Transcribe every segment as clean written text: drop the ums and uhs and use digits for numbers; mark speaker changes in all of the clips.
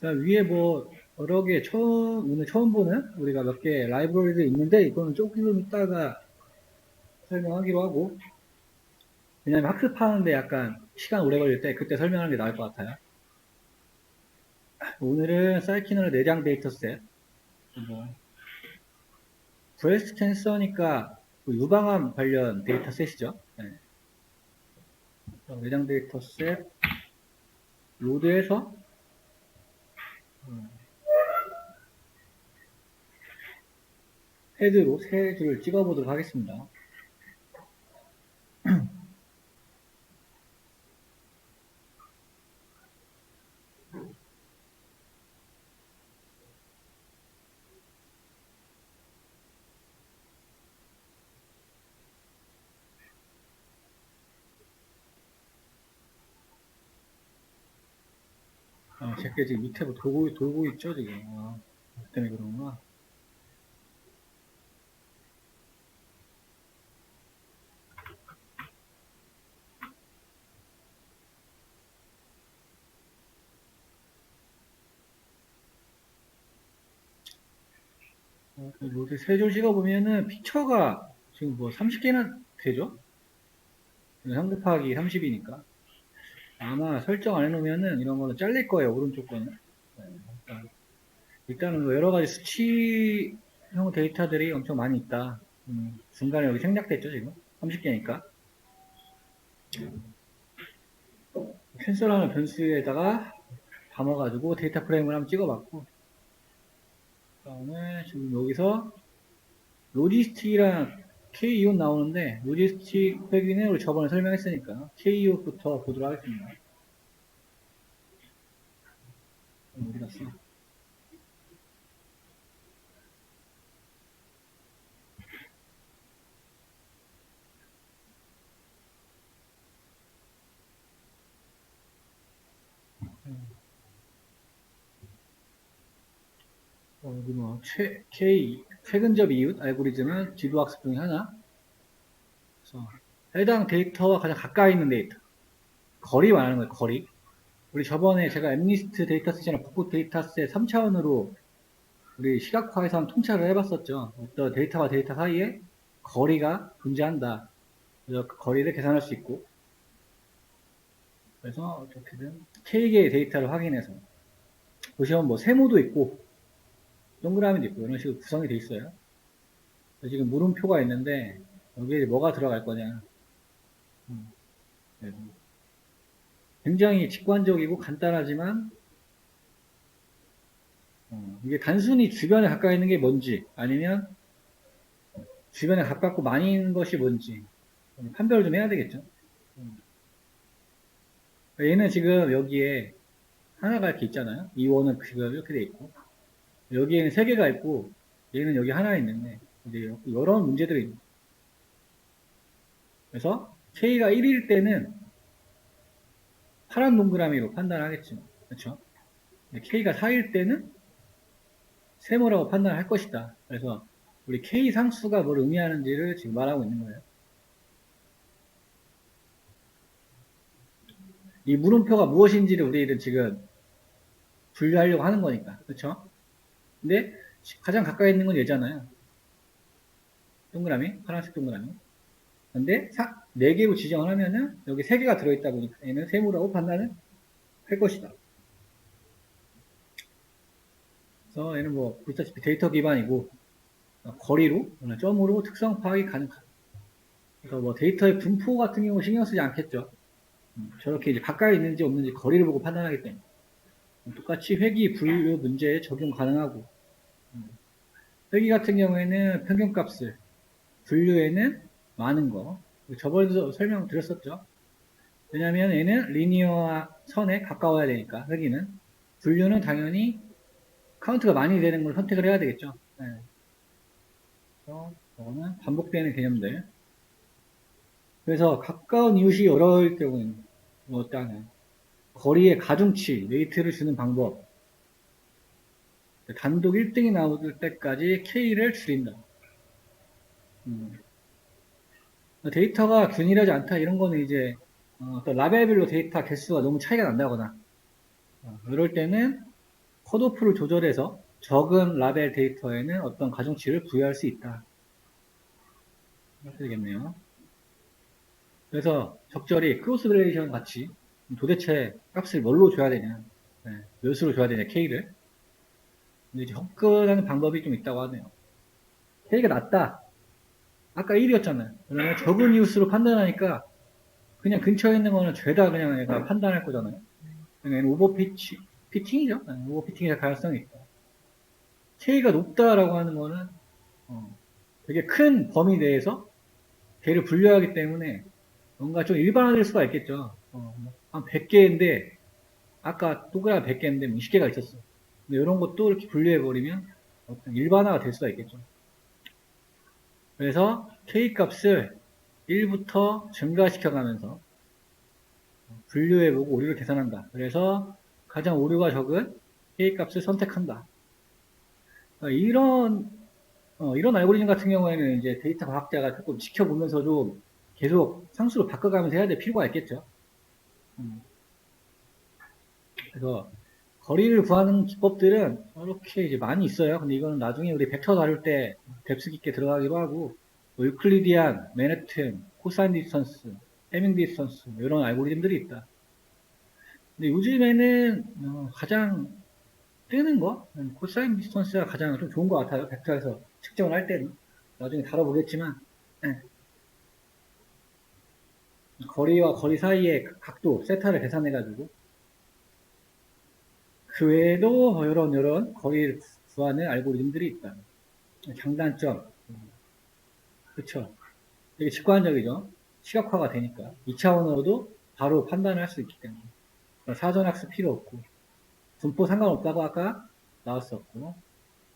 Speaker 1: 위에 뭐 여러 개 오늘 처음 보는 우리가 몇 개 라이브러리들이 있는데 이거는 조금 있다가 설명하기로 하고, 왜냐면 학습하는데 약간 시간 오래 걸릴 때 그때 설명하는 게 나을 것 같아요. 오늘은 사이키널 내장 데이터셋, 뭐 브레스트 캔서니까 유방암 관련 데이터셋이죠. 네. 내장 데이터셋 로드에서 헤드로 세 줄을 찍어보도록 하겠습니다. 제게 지금 밑에 뭐 돌고 있죠, 지금. 그 때문에 그런구나. 로드 세 줄 찍어보면은 피처가 지금 뭐 30개나 되죠? 상급하기 30이니까. 아마 설정 안 해놓으면은 이런 거는 잘릴 거예요, 오른쪽 거는. 네, 일단은 뭐 여러 가지 수치형 데이터들이 엄청 많이 있다. 중간에 여기 생략됐죠, 지금? 30개니까. 캔슬하는 변수에다가 담아가지고 데이터 프레임을 한번 찍어봤고, 그 다음에 지금 여기서 로지스틱이랑 K이웃 나오는데, 로지스틱 회귀는 우리 저번에 설명했으니까 K이웃부터 보도록 하겠습니다. 어디 갔어? 여기 뭐, 최근접 이웃 알고리즘은 지도학습 중에 하나. 그래서 해당 데이터와 가장 가까이 있는 데이터. 거리 말하는 거예요, 거리. 우리 저번에 제가 엠니스트 데이터셋이나 북극 데이터셋 3차원으로 우리 시각화해서 한번 통찰을 해봤었죠. 어떤 데이터와 데이터 사이에 거리가 존재한다. 그래서 그 거리를 계산할 수 있고. 그래서 어떻게든 K개의 데이터를 확인해서 보시면 뭐 세모도 있고 동그라미도 있고 이런 식으로 구성이 되어 있어요. 지금 물음표가 있는데 여기에 뭐가 들어갈 거냐. 네. 굉장히 직관적이고 간단하지만 이게 단순히 주변에 가까이 있는 게 뭔지 아니면 주변에 가깝고 많이 있는 것이 뭔지 판별을 좀 해야 되겠죠. 얘는 지금 여기에 하나가 이렇게 있잖아요. 이 원은 지금 이렇게 돼 있고 여기에는 세 개가 있고 얘는 여기 하나 있는데 이제 여러 문제들이 있는. 그래서 K가 1일 때는 파란 동그라미로 판단하겠죠. 그렇죠? K가 4일 때는 세모라고 판단할 것이다. 그래서 우리 K 상수가 뭘 의미하는지를 지금 말하고 있는 거예요. 이 물음표가 무엇인지를 우리는 지금 분류하려고 하는 거니까. 그렇죠? 근데 가장 가까이 있는 건 얘잖아요. 동그라미, 파란색 동그라미. 근데 4개로 지정을 하면은 여기 3개가 들어있다 보니까 얘는 세모라고 판단을 할 것이다. 그래서 얘는 뭐 보시다시피 데이터 기반이고 거리로, 점으로 특성 파악이 가능하다. 그래서 뭐 데이터의 분포 같은 경우 신경 쓰지 않겠죠. 저렇게 이제 가까이 있는지 없는지 거리를 보고 판단하기 때문에. 똑같이 회귀, 분류 문제에 적용 가능하고 회귀 같은 경우에는 평균값을 분류에는 많은 거 저번에도 설명드렸었죠. 왜냐하면 얘는 리니어 선에 가까워야 되니까 회귀는 분류는 당연히 카운트가 많이 되는 걸 선택을 해야 되겠죠. 네. 그래서 저거는 반복되는 개념들. 그래서 가까운 이웃이 어려울 경우에는 어떠냐 거리의 가중치, 웨이트를 주는 방법. 단독 1등이 나올 때까지 K를 줄인다. 데이터가 균일하지 않다 이런 거는 이제 어떤 라벨별로 데이터 개수가 너무 차이가 난다거나 이럴 때는 컷오프를 조절해서 적은 라벨 데이터에는 어떤 가중치를 부여할 수 있다. 이렇게 되겠네요. 그래서 적절히 크로스 베리에이션 같이 도대체 값을 뭘로 줘야 되냐, 네, 몇으로 줘야 되냐, K를. 근데 이제 접근하는 방법이 좀 있다고 하네요. K가 낮다. 아까 1이었잖아요. 그러면 적은 이웃으로 판단하니까 그냥 근처에 있는 거는 죄다 그냥 얘가 판단할 거잖아요. 그러니까 피팅이죠. 오버피팅이 될 가능성이 있다. K가 높다라고 하는 거는 되게 큰 범위 내에서 걔를 분류하기 때문에 뭔가 좀 일반화될 수가 있겠죠. 한 100개인데 아까 또그라 100개인데 20개가 있었어. 근데 이런 것도 이렇게 분류해버리면 일반화가 될 수가 있겠죠. 그래서 K 값을 1부터 증가시켜가면서 분류해보고 오류를 계산한다. 그래서 가장 오류가 적은 K 값을 선택한다. 이런 알고리즘 같은 경우에는 이제 데이터 과학자가 조금 지켜보면서 좀 계속 상수로 바꿔가면서 해야 될 필요가 있겠죠. 그래서 거리를 구하는 기법들은 이렇게 이제 많이 있어요. 근데 이거는 나중에 우리 벡터 다룰 때 뎁스 깊게 들어가기로 하고, 뭐 유클리디안, 맨해튼, 코사인 디스턴스, 해밍 디스턴스 이런 알고리즘들이 있다. 근데 요즘에는 가장 뜨는 거 코사인 디스턴스가 가장 좀 좋은 것 같아요. 벡터에서 측정을 할 때는. 나중에 다뤄보겠지만 네. 거리와 거리 사이의 각도 세타를 계산해가지고 그 외에도 이런 거리를 구하는 알고리즘들이 있다. 장단점 그쵸. 되게 직관적이죠. 시각화가 되니까 2차원으로도 바로 판단을 할 수 있기 때문에 사전학습 필요 없고 분포 상관없다고 아까 나왔었고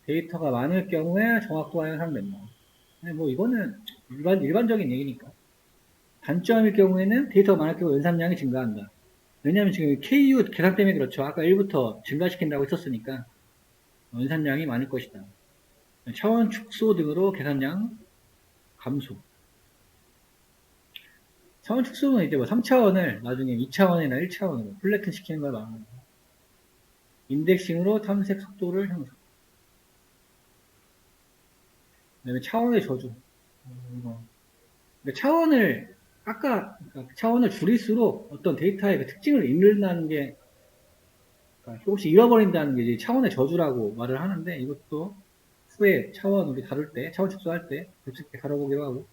Speaker 1: 데이터가 많을 경우에 정확도가 향상된다. 뭐 이거는 일반적인 얘기니까. 단점일 경우에는 데이터가 많을 경우 연산량이 증가한다. 왜냐하면 지금 KU 계산 때문에 그렇죠. 아까 1부터 증가시킨다고 했었으니까 연산량이 많을 것이다. 차원 축소 등으로 계산량 감소. 차원 축소는 이제 뭐 3차원을 나중에 2차원이나 1차원으로 플래튼 시키는 걸 말하는 거예요. 인덱싱으로 탐색 속도를 향상. 그다음에 차원의 저주. 차원을 차원을 줄일수록 어떤 데이터의 그 특징을 잃는다는 게 조금씩 잃어버린다는 게 이제 차원의 저주라고 말을 하는데 이것도 후에 차원 우리 다룰 때 차원 축소할 때 솔직히 다뤄보기로 하고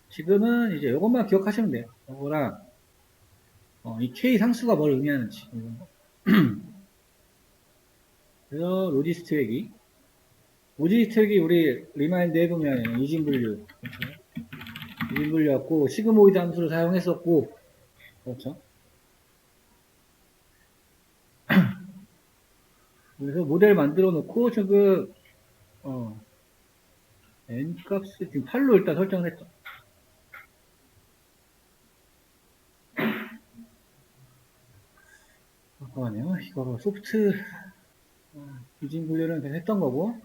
Speaker 1: 지금은 이제 이것만 기억하시면 돼요. 이거랑 이 K 상수가 뭘 의미하는지 그래서 로지스트 회기 로지스트 회기 우리 리마인드 해보면 이진분류 그렇죠? 이진분류였고 시그모이드 함수를 사용했었고 그렇죠? 그래서 모델 만들어 놓고 지금 n 값을 지금 8로 일단 설정을 했죠. 잠깐만요. 이거 소프트 유진 분류는 그냥 했던 거고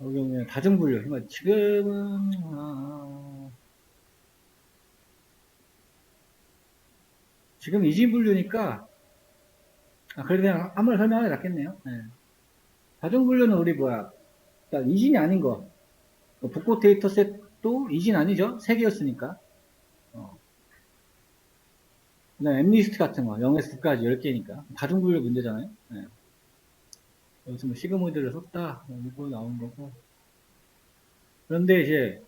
Speaker 1: 여기 다중 분류. 그러니까 지금은 지금 이진 분류니까 그래도 그냥 아무리 설명하는 게 낫겠네요. 네. 다중 분류는 우리 일단 이진이 아닌 거 복고 데이터셋도 이진 아니죠? 3개였으니까 그다음 엠리스트 같은 거 0에서 9까지 10개니까 다중 분류 문제잖아요. 네. 여기서 뭐 시그모이드를 썼다 이거 나온 거고 그런데 이제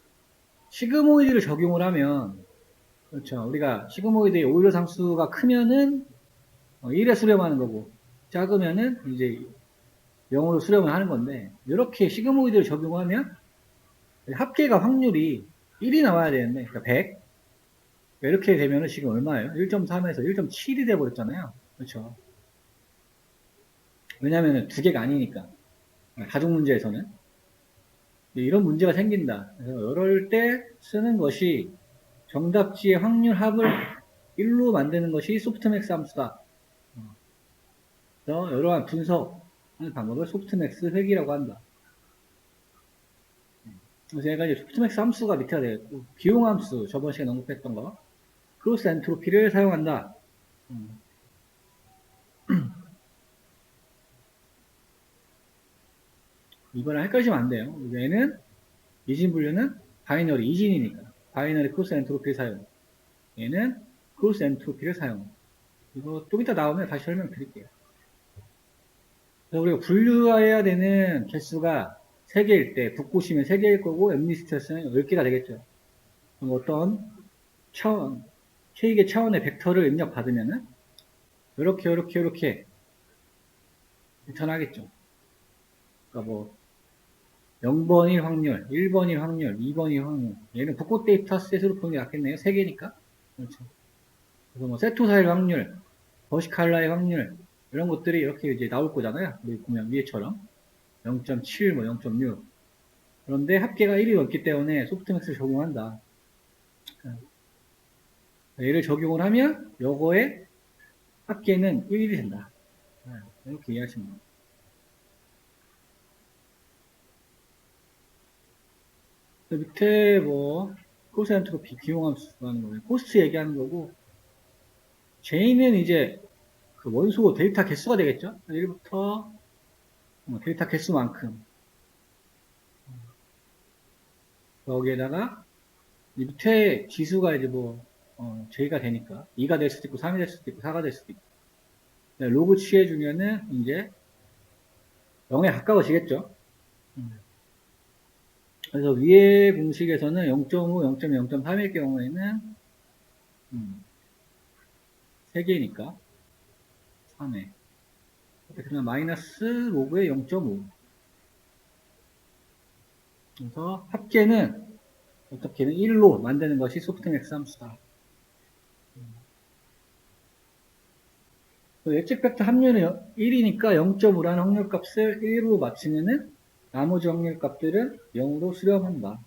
Speaker 1: 시그모이드를 적용을 하면 그렇죠. 우리가 시그모이드의 오일러 상수가 크면은 1에 수렴하는 거고 작으면은 이제 0으로 수렴을 하는 건데 이렇게 시그모이드를 적용하면 합계가 확률이 1이 나와야 되는데 그러니까 100 이렇게 되면은 지금 얼마예요? 1.3에서 1.7이 돼버렸잖아요. 그렇죠. 왜냐면은 두 개가 아니니까 가족 문제에서는 이런 문제가 생긴다. 그래서 이럴 때 쓰는 것이 정답지의 확률 합을 1로 만드는 것이 소프트맥스 함수다. 그래서 이러한 분석하는 방법을 소프트맥스 회귀라고 한다. 그래서 얘가 이제 소프트맥스 함수가 밑에가 되겠고 비용 함수 저번 시간에 언급했던 거 크로스 엔트로피를 사용한다. 이거랑 헷갈리시면 안 돼요. 얘는 이진 분류는 바이너리 이진이니까 바이너리 크로스 엔트로피를 사용. 얘는 크로스 엔트로피를 사용. 이거 좀 이따 나오면 다시 설명드릴게요. 그래서 우리가 분류해야 되는 개수가 3개일 때, 북고시면 3개일 거고, 엠리스트였으면 10개가 되겠죠. 그럼 어떤 차원, K의 차원의 벡터를 입력받으면은, 이렇게 나타나겠죠. 그러니까 뭐, 0번일 확률, 1번일 확률, 2번일 확률. 얘는 북고 데이터 셋으로 보는 게 낫겠네요. 3개니까. 그렇죠. 그래서 뭐, 세토사일 확률, 버시칼라의 확률, 이런 것들이 이렇게 이제 나올 거잖아요. 여기 보면 위에처럼. 0.7, 뭐 0.6. 그런데 합계가 1이 넘기 때문에 소프트맥스를 적용한다. 얘를 적용을 하면 요거의 합계는 1이 된다. 이렇게 이해하시면 됩니다. 그 밑에 뭐 코스엔트로피 기용함수 하는 거예요. 코스트 얘기하는 거고 J는 이제 그 원소 데이터 개수가 되겠죠. 1부터 데이터 개수만큼 여기에다가 밑에 지수가 이제 뭐 J가 되니까 2가 될 수도 있고 3이 될 수도 있고 4가 될 수도 있고 로그 취해주면은 이제 0에 가까워지겠죠. 그래서 위의 공식에서는 0.5, 0.2, 0.3일 경우에는 3개니까 3회. 그러면 마이너스 로그의 0.5. 그래서 합계는 어떻게는 1로 만드는 것이 소프트맥스 함수다. 예측 벡터 합류는 1이니까 0.5라는 확률값을 1로 맞추면은 나머지 확률값들은 0으로 수렴한다.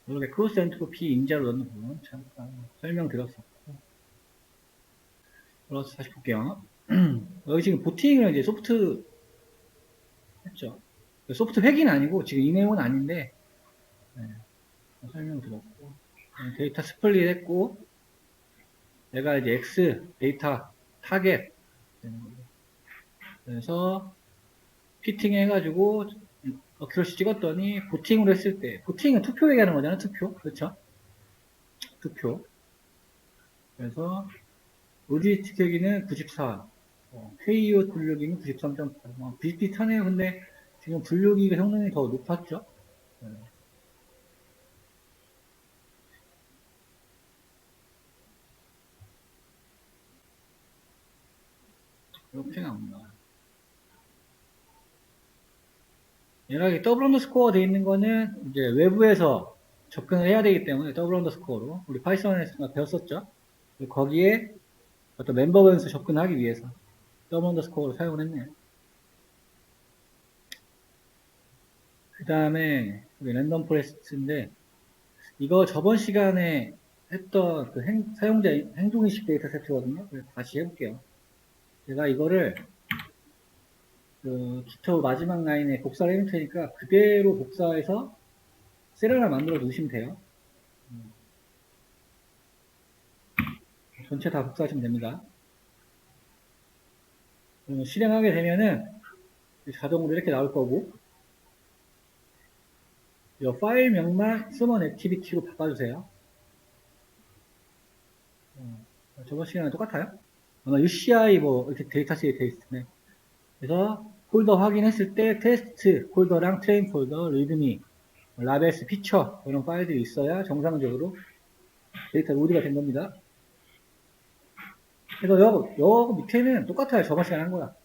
Speaker 1: 이렇게 크로스 엔트로피 인자로 넣는 부분 잠깐 설명드렸었고. 그래서 다시 볼게요. 여기 지금 보팅을 이제 소프트 했죠. 소프트 획기는 아니고 지금 이 내용은 아닌데 설명드렸고 데이터 스플릿 했고 내가 이제 X 데이터 타겟 그래서 피팅 해가지고 어큐러시 찍었더니 보팅으로 했을 때 보팅은 투표 얘기하는 거잖아. 투표 그렇죠? 투표 그래서 로지스틱 는 94 KO 분류기는 93.8 비슷비슷하네요. 근데 지금 분류기가 성능이 더 높았죠. 이렇게 나옵니다. 얘가 더블 언더스코어 되어 있는 거는 이제 외부에서 접근을 해야 되기 때문에 더블 언더스코어로 우리 파이썬에서 배웠었죠. 거기에 어떤 멤버 변수 접근하기 위해서 더블 언더스코어를 사용을 했네요. 그 다음에 랜덤 포레스트인데 이거 저번 시간에 했던 그 사용자 행동인식 데이터 세트거든요. 그래서 다시 해볼게요. 제가 이거를 그 기터 마지막 라인에 복사를 해놓을 테니까 그대로 복사해서 셀 하나 만들어 두시면 돼요. 전체 다 복사하시면 됩니다. 그러면 실행하게 되면은 자동으로 이렇게 나올 거고 이 파일 명만 summon activity로 바꿔주세요. 저번 시간에 똑같아요. 아마 UCI 뭐 이렇게 데이터셋이 되어 있을 텐데 그래서 폴더 확인했을 때 테스트 폴더랑 트레인 폴더, 리드미, 라벨스, 피처 이런 파일들이 있어야 정상적으로 데이터 로드가 된 겁니다. 그래서 여 밑에는 똑같아요. 저번 시간에 한 거야.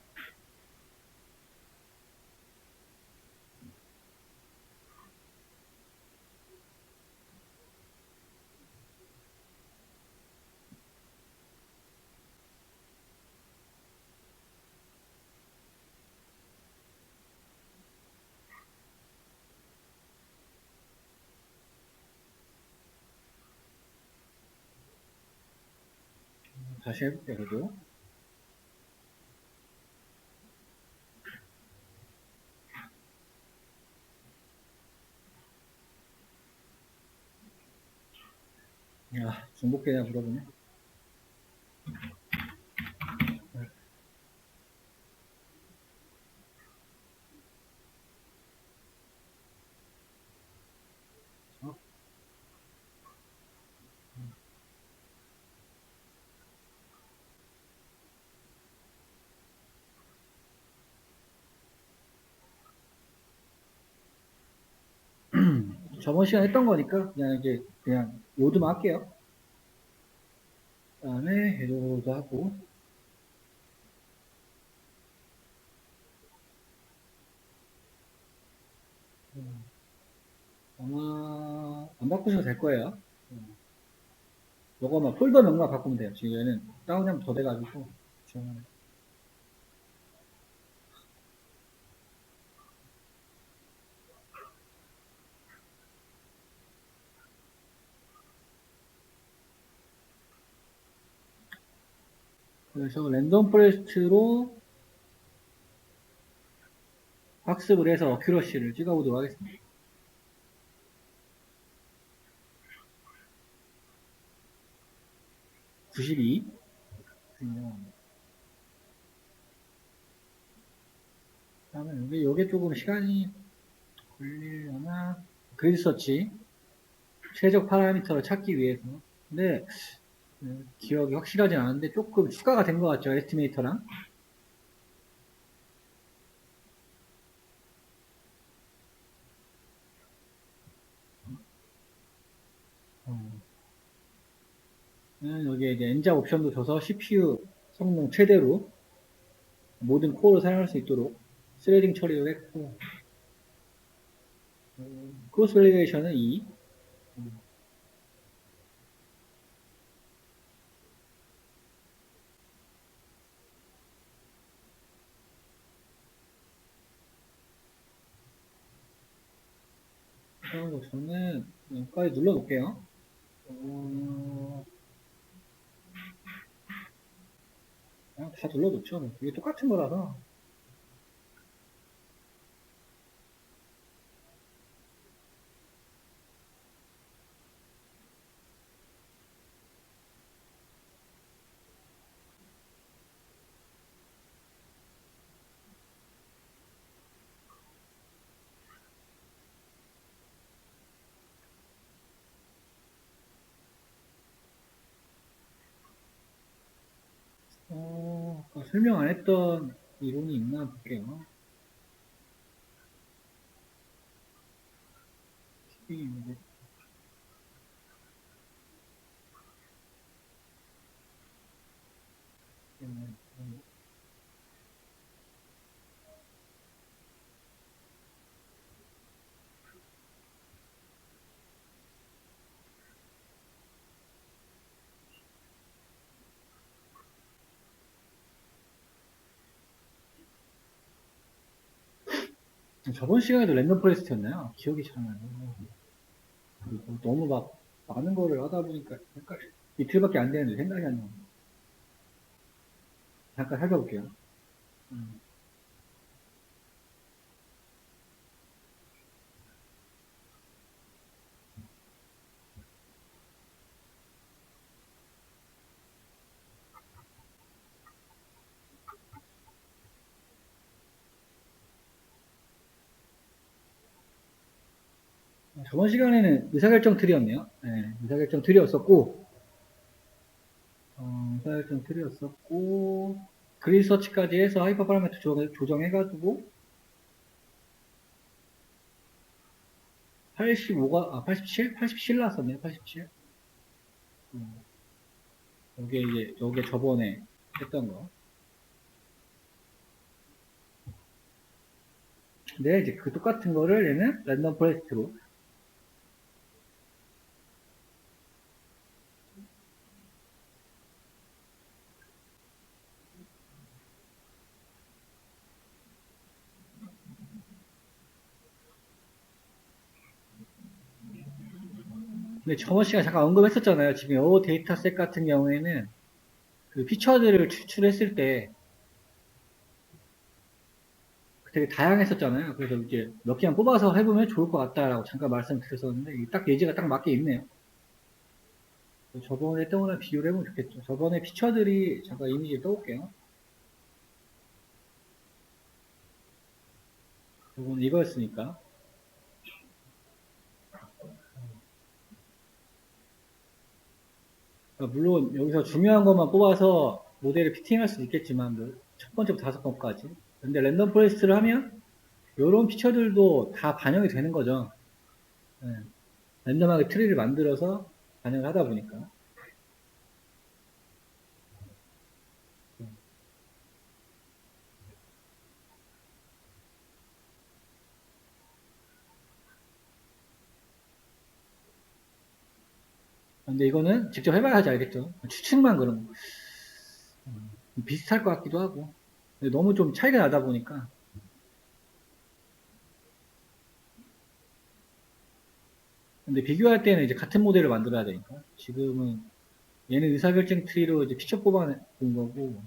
Speaker 1: 다시 해볼게요. 그래도. 야, 중복되냐 물어보네. 저번 시간에 했던 거니까 그냥 요드만 할게요. 그 다음에 해조도 하고 아마 안 바꾸셔도 될 거예요. 요거만 폴더 명만 바꾸면 돼요. 지금 얘는 다운하면 더 돼가지고. 그래서 랜덤 포레스트로 학습을 해서 어큐러시를 찍어보도록 하겠습니다. 92. 그다음에 요게 조금 시간이 걸리려나? 그리드 서치 최적 파라미터를 찾기 위해서. 근데 기억이 확실하진 않은데 조금 추가가 된 것 같죠, 에스티메이터랑. 여기에 이제 엔자 옵션도 줘서 CPU 성능 최대로 모든 코어를 사용할 수 있도록 스레딩 처리를 했고, 크로스 밸리데이션은 2. 저는 여기까지 눌러놓을게요. 그냥 다 눌러놓죠. 이게 똑같은 거라서. 설명 안 했던 이론이 있나 볼게요. 저번 시간에도 랜덤 포레스트였나요? 기억이 잘 안 나요. 너무 막 많은 거를 하다 보니까 이틀밖에 안 되는데 생각이 안 나요. 잠깐 살펴볼게요. 저번 시간에는 의사결정 트리였네요. 네, 의사결정 트리였었고, 의사결정 트리였었고, 그리드 서치까지 해서 하이퍼 파라미터 조정해가지고, 87? 87 나왔었네요, 87. 요게 저번에 했던 거. 근데 이제 그 똑같은 거를 얘는 랜덤 포레스트로. 근데 저번 시간에 잠깐 언급했었잖아요. 지금 요 데이터셋 같은 경우에는 그 피처들을 추출했을 때 되게 다양했었잖아요. 그래서 이제 몇 개만 뽑아서 해보면 좋을 것 같다라고 잠깐 말씀드렸었는데 딱 예제가 딱 맞게 있네요. 저번에 했던 거랑 비교를 해보면 좋겠죠. 저번에 피처들이 잠깐 이미지 떠볼게요. 저번에 이거였으니까. 그러니까 물론 여기서 중요한 것만 뽑아서 모델을 피팅할 수도 있겠지만 뭐첫 번째부터 5번까지. 근데 랜덤 포레스트를 하면 이런 피처들도 다 반영이 되는 거죠. 네. 랜덤하게 트리를 만들어서 반영을 하다 보니까. 근데 이거는 직접 해봐야지 알겠죠. 추측만 그런 거. 비슷할 것 같기도 하고. 근데 너무 좀 차이가 나다 보니까. 근데 비교할 때는 이제 같은 모델을 만들어야 되니까. 지금은 얘는 의사결정 트리로 이제 피처 뽑아본 거고.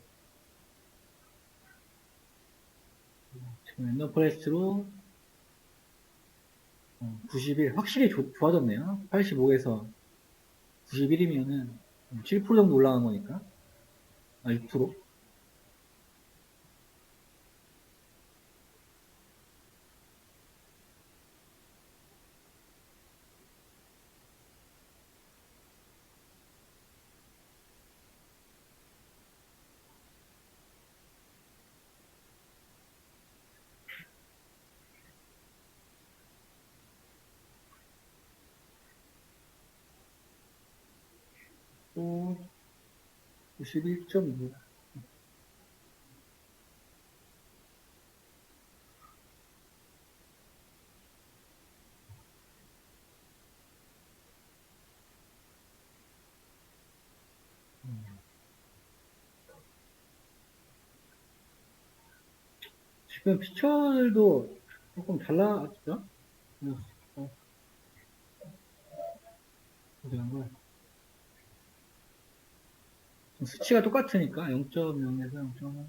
Speaker 1: 지금 랜덤 포레스트로 91. 확실히 좋아졌네요. 85에서 91이면은 7% 정도 올라간 거니까. 6%. 또 91.6. 지금 피처들도 조금 달라졌죠? 어디 간 거야? 수치가 똑같으니까 0.0에서 0.1.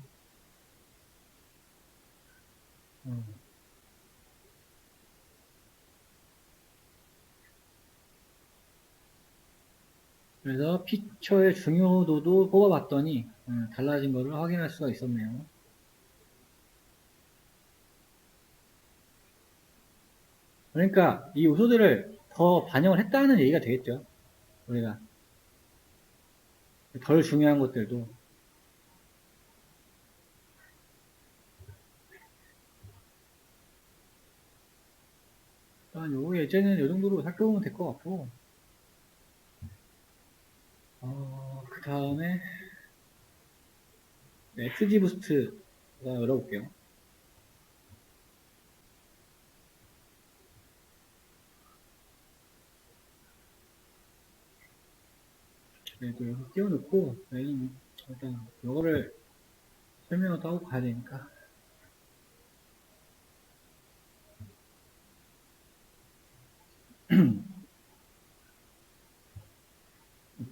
Speaker 1: 그래서 피처의 중요도도 뽑아봤더니 달라진 것을 확인할 수가 있었네요. 그러니까 이 요소들을 더 반영을 했다는 얘기가 되겠죠. 우리가 덜 중요한 것들도. 일단 요 예제는 이 정도로 살펴보면 될 것 같고, 그 다음에 XG 부스트가 열어볼게요. 네, 또 여기 띄워놓고, 일단 이거를 설명을 또 하고 가야 되니까.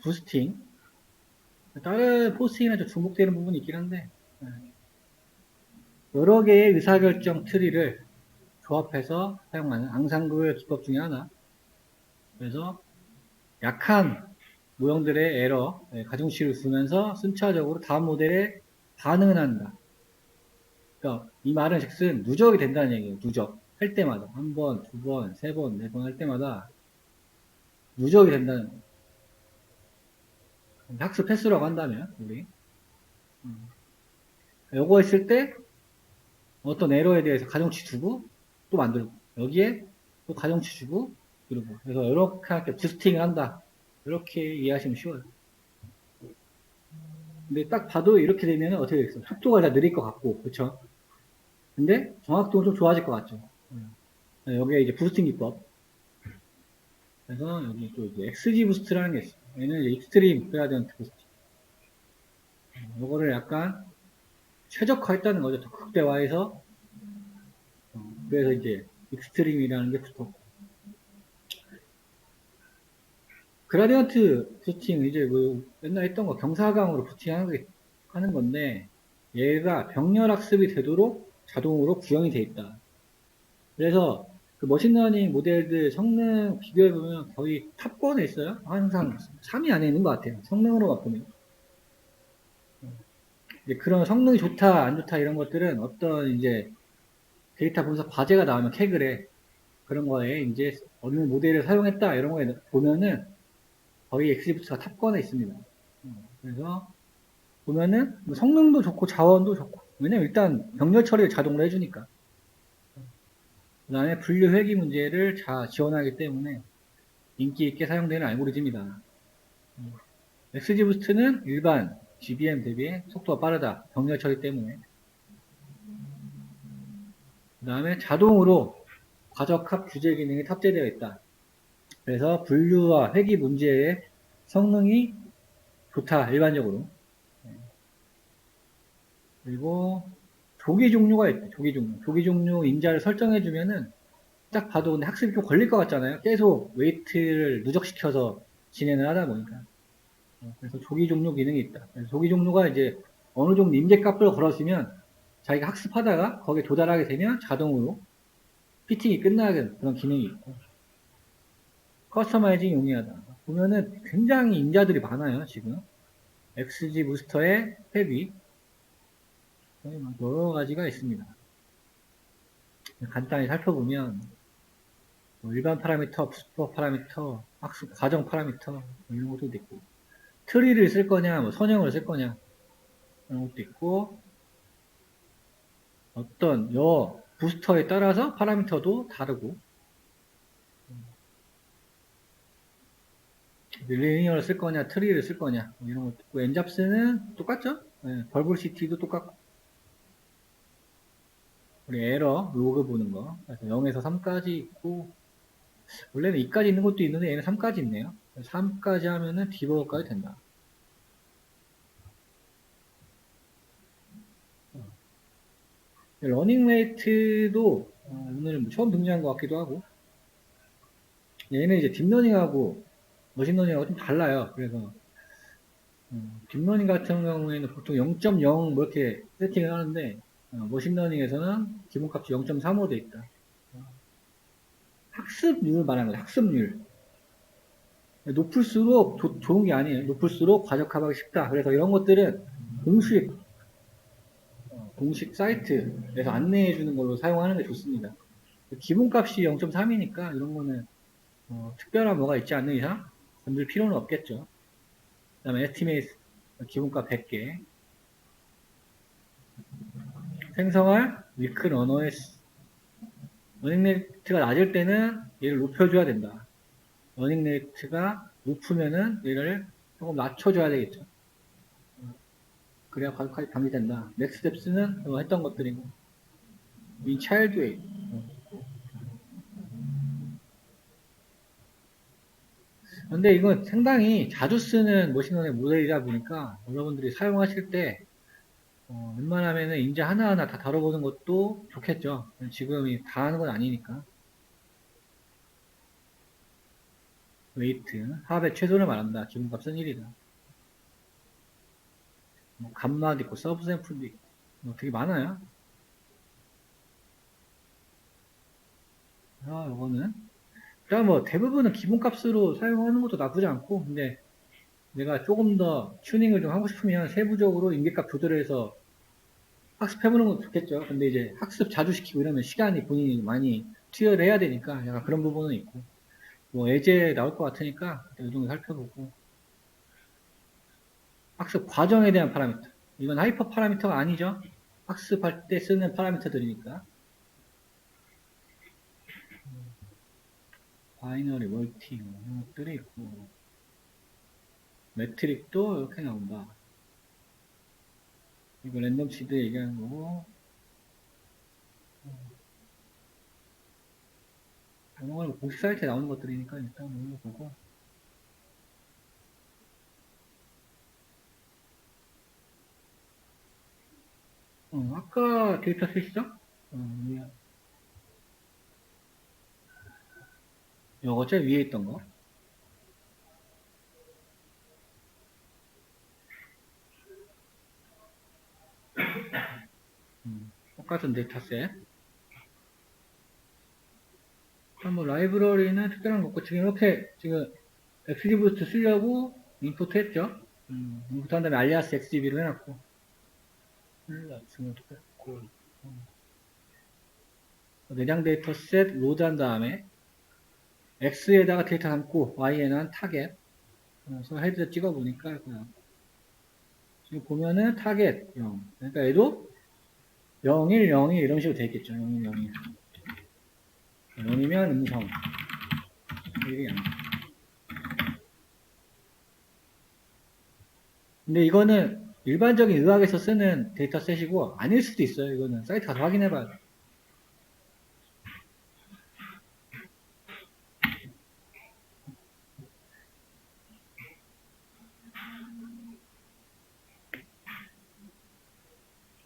Speaker 1: 부스팅. 다른 포스팅이나 좀 중복되는 부분이 있긴 한데, 여러 개의 의사결정 트리를 조합해서 사용하는 앙상블 기법 중에 하나. 그래서 약한 모형들의 에러, 가중치를 주면서 순차적으로 다음 모델에 반응을 한다. 그러니까 이 말은 즉슨 누적이 된다는 얘기예요. 누적. 할 때마다. 한 번, 두 번, 세 번, 네 번 할 때마다 누적이 된다는 거예요. 학습 횟수라고 한다면, 우리. 요거 했을 때 어떤 에러에 대해서 가중치 주고 또 만들고 여기에 또 가중치 주고 그리고 그래서 이렇게 할게 부스팅을 한다. 이렇게 이해하시면 쉬워요. 근데 딱 봐도 이렇게 되면 어떻게 되겠어? 속도가 다 느릴 것 같고, 그쵸? 근데 정확도는 좀 좋아질 것 같죠? 여기에 이제 부스팅 기법. 그래서 여기 또 이제 XG 부스트라는 게 있어요. 얘는 이제 익스트림 그라디언트 부스트. 요거를 약간 최적화했다는 거죠. 더 극대화해서. 그래서 이제 익스트림이라는 게 붙었고. 그라디언트 부스팅 이제 뭐 맨날 했던 거 경사강으로 부팅하는 건데 얘가 병렬 학습이 되도록 자동으로 구현이 돼 있다. 그래서 그 머신러닝 모델들 성능 비교해보면 거의 탑권에 있어요. 항상 3위 안에 있는 것 같아요. 성능으로만 보면. 이제 그런 성능이 좋다, 안 좋다 이런 것들은 어떤 이제 데이터 분석 과제가 나오면 캐글에 그런 거에 이제 어느 모델을 사용했다 이런 거에 보면은 거의 엑스부트가 탑권에 있습니다. 그래서 보면은 뭐 성능도 좋고 자원도 좋고 왜냐면 일단 병렬 처리를 자동으로 해주니까 그 다음에 분류 회귀 문제를 지원하기 때문에 인기 있게 사용되는 알고리즘이다. XGBoost는 일반 GBM 대비 속도가 빠르다. 병렬 처리 때문에. 그 다음에 자동으로 과적합 규제 기능이 탑재되어 있다. 그래서 분류와 회귀 문제의 성능이 좋다. 일반적으로. 그리고 조기 종료가 있다. 조기 종료. 조기 종료 임자를 설정해주면은 딱 봐도 근데 학습이 좀 걸릴 것 같잖아요. 계속 웨이트를 누적시켜서 진행을 하다 보니까. 그래서 조기 종료 기능이 있다. 조기 종료가 이제 어느 정도 임계값을 걸었으면 자기가 학습하다가 거기에 도달하게 되면 자동으로 피팅이 끝나는 그런 기능이 있고, 커스터마이징이 용이하다. 보면은 굉장히 임자들이 많아요, 지금. XG 부스터의 탭이 여러 가지가 있습니다. 간단히 살펴보면 뭐 일반 파라미터, 부스터 파라미터, 학습 과정 파라미터 뭐 이런 것도 있고, 트리를 쓸 거냐, 뭐 선형을 쓸 거냐 이런 것도 있고, 어떤 부스터에 따라서 파라미터도 다르고, 리니어를 쓸 거냐, 트리를 쓸 거냐 뭐 이런 것도 있고, 엔잡스는 똑같죠? 네, 벌블시티도 똑같고, 우리 에러 로그 보는 거, 그래서 0에서 3까지 있고, 원래는 2까지 있는 것도 있는데 얘는 3까지 있네요. 3까지 하면은 디버거까지 된다. 러닝 레이트도 오늘 처음 등장한 것 같기도 하고, 얘는 이제 딥러닝하고 머신러닝하고 좀 달라요. 그래서 딥러닝 같은 경우에는 보통 0.0 뭐 이렇게 세팅을 하는데, 머신러닝에서는 기본값이 0.35 돼 있다. 학습률 말하는 거죠. 학습률. 높을수록 좋은 게 아니에요. 높을수록 과적하기 쉽다. 그래서 이런 것들은 공식 사이트에서 안내해 주는 걸로 사용하는 게 좋습니다. 기본값이 0.3이니까 이런 거는 특별한 뭐가 있지 않는 이상 건들 필요는 없겠죠. 그 다음에 에스티메이트 기본값 100개, 생성할 위크 러너에스, 러닝 레이트가 낮을 때는 얘를 높여줘야 된다. 러닝 레이트가 높으면은 얘를 조금 낮춰줘야 되겠죠. 그래야 과속까지 방지된다. 넥스트 스텝스는 했던 것들이고, 이 차일드 웨이. 근데 이건 상당히 자주 쓰는 머신러닝 모델이다 보니까 여러분들이 사용하실 때 웬만하면 인자 하나하나 다 다뤄보는 것도 좋겠죠. 지금이 다 하는 건 아니니까. 웨이트, 합의 최소를 말한다. 기본값은 1이다. 뭐 감마도 있고 서브샘플도 있고 뭐 되게 많아요. 이거는 일단 뭐 대부분은 기본값으로 사용하는 것도 나쁘지 않고, 근데 내가 조금 더 튜닝을 좀 하고 싶으면 세부적으로 임계값 조절해서 학습해보는 것도 좋겠죠. 근데 이제 학습 자주 시키고 이러면 시간이 본인이 많이 투여를 해야 되니까 약간 그런 부분은 있고, 뭐 예제 나올 것 같으니까 이 정도 살펴보고, 학습 과정에 대한 파라미터. 이건 하이퍼 파라미터가 아니죠. 학습할 때 쓰는 파라미터들이니까. 바이너리, 멀티 이런 것들이 있고, 매트릭도 이렇게 나온다. 이거 랜덤 시드 얘기하는 거고, 이런 건 공식 사이트에 나오는 것들이니까 일단 올려보고, 아까 데이터 쓰시죠? 이거 제일 위에 있던 거. 똑같은 데이터셋. 한번 라이브러리는 특별한 거 없고, 지금 이렇게, 지금 XGBoost 쓰려고 임포트 했죠? 임포트 한 다음에 알리아스 XGB로 해놨고, 내장 데이터셋 로드 한 다음에, X에다가 데이터 담고, Y에는 타겟. 그래서 헤드 찍어보니까, 지금 보면은 타겟 0. 그러니까 얘도 01, 02 이런 식으로 되겠죠. 01, 02. 0이면 음성. 1이 양. 근데 이거는 일반적인 의학에서 쓰는 데이터셋이고 아닐 수도 있어요. 이거는 사이트 가서 확인해봐야 돼.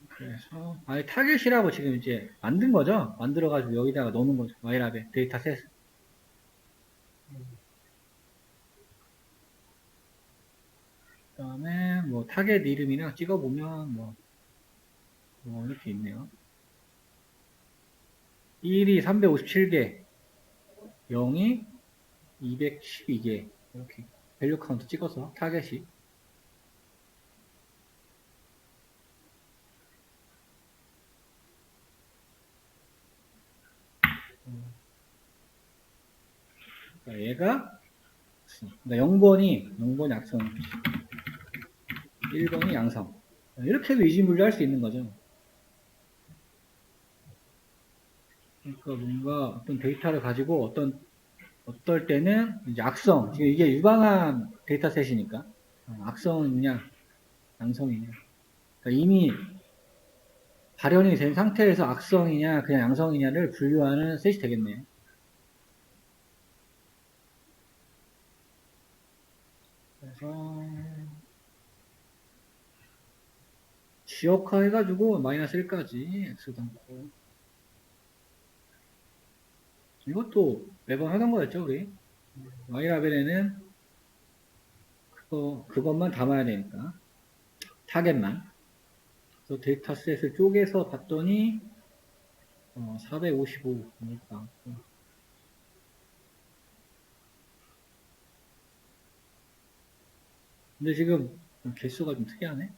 Speaker 1: 그래서 아예 타겟이라고 지금 이제 만든 거죠. 만들어가지고 여기다가 넣는 거죠. 와이랍에 데이터셋. 그다음에 뭐 타겟 이름이랑 찍어보면 뭐 이렇게 있네요. 1이 357개, 0이 212개 이렇게 밸류 카운트 찍어서 타겟이. 그러니까 얘가 0번이 악성, 1번이 양성. 이렇게 해도 이진분류할 수 있는 거죠. 그러니까 뭔가 어떤 데이터를 가지고 어떨 때는 이제 악성, 지금 이게 유방암 데이터셋이니까 악성이냐 양성이냐. 그러니까 이미 발현이 된 상태에서 악성이냐 그냥 양성이냐를 분류하는 셋이 되겠네요. 그래서 지역화 해가지고 마이너스 1까지 x도 않고 이것도 매번 하던 거였죠 우리. y라벨에는 그것만 담아야 되니까 타겟만. 그래서 데이터셋을 쪼개서 봤더니 455 보니까 근데 지금 개수가 좀 특이하네.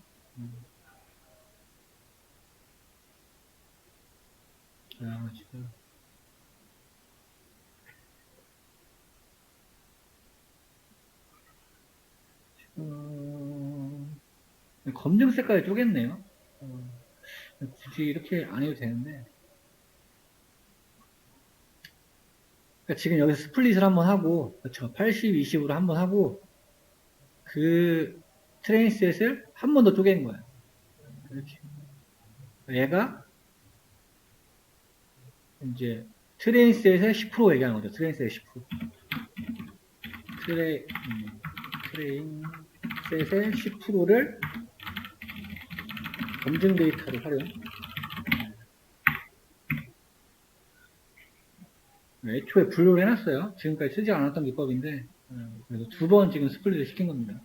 Speaker 1: 지금 검증색깔이 쪼갰네요. 굳이 이렇게 안 해도 되는데. 그러니까 지금 여기서 스플릿을 한번 하고, 그렇죠. 80, 20으로 한번 하고, 그 트레인셋을 한 번 더 쪼갠 거예요. 이렇게. 얘가 이제 트레인셋의 10% 얘기하는 거죠. 트레인셋의 10%. 트레인셋의 10%를 검증 데이터로 활용. 애초에 분류를 해놨어요. 지금까지 쓰지 않았던 기법인데, 그래서 2번 지금 스플릿을 시킨 겁니다.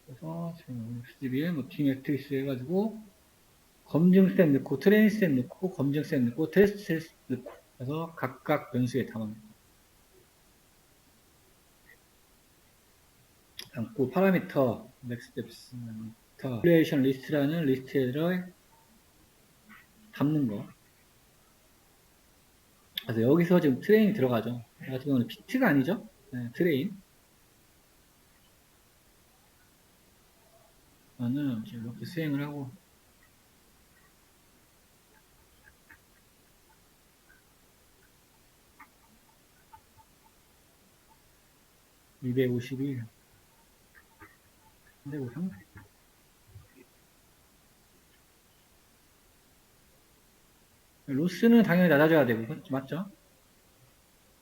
Speaker 1: 그래서 지금 SDB에 뭐 T 매트리스 해가지고 검증 셋 넣고 트레인 셋 넣고 검증 셋 넣고 테스트 셋 넣고 그래서 각각 변수에 담아냅니다. 담고 파라미터 넥스텝스 폴레이션 리스트라는 리스트를 담는 거. 그래서 여기서 지금 트레인이 들어가죠. 같은 경우는 피트가 아니죠. 네, 트레인. 저는 지금 이렇게 수행을 하고 251 근데 뭐 로스는 당연히 낮아져야 되고 맞죠?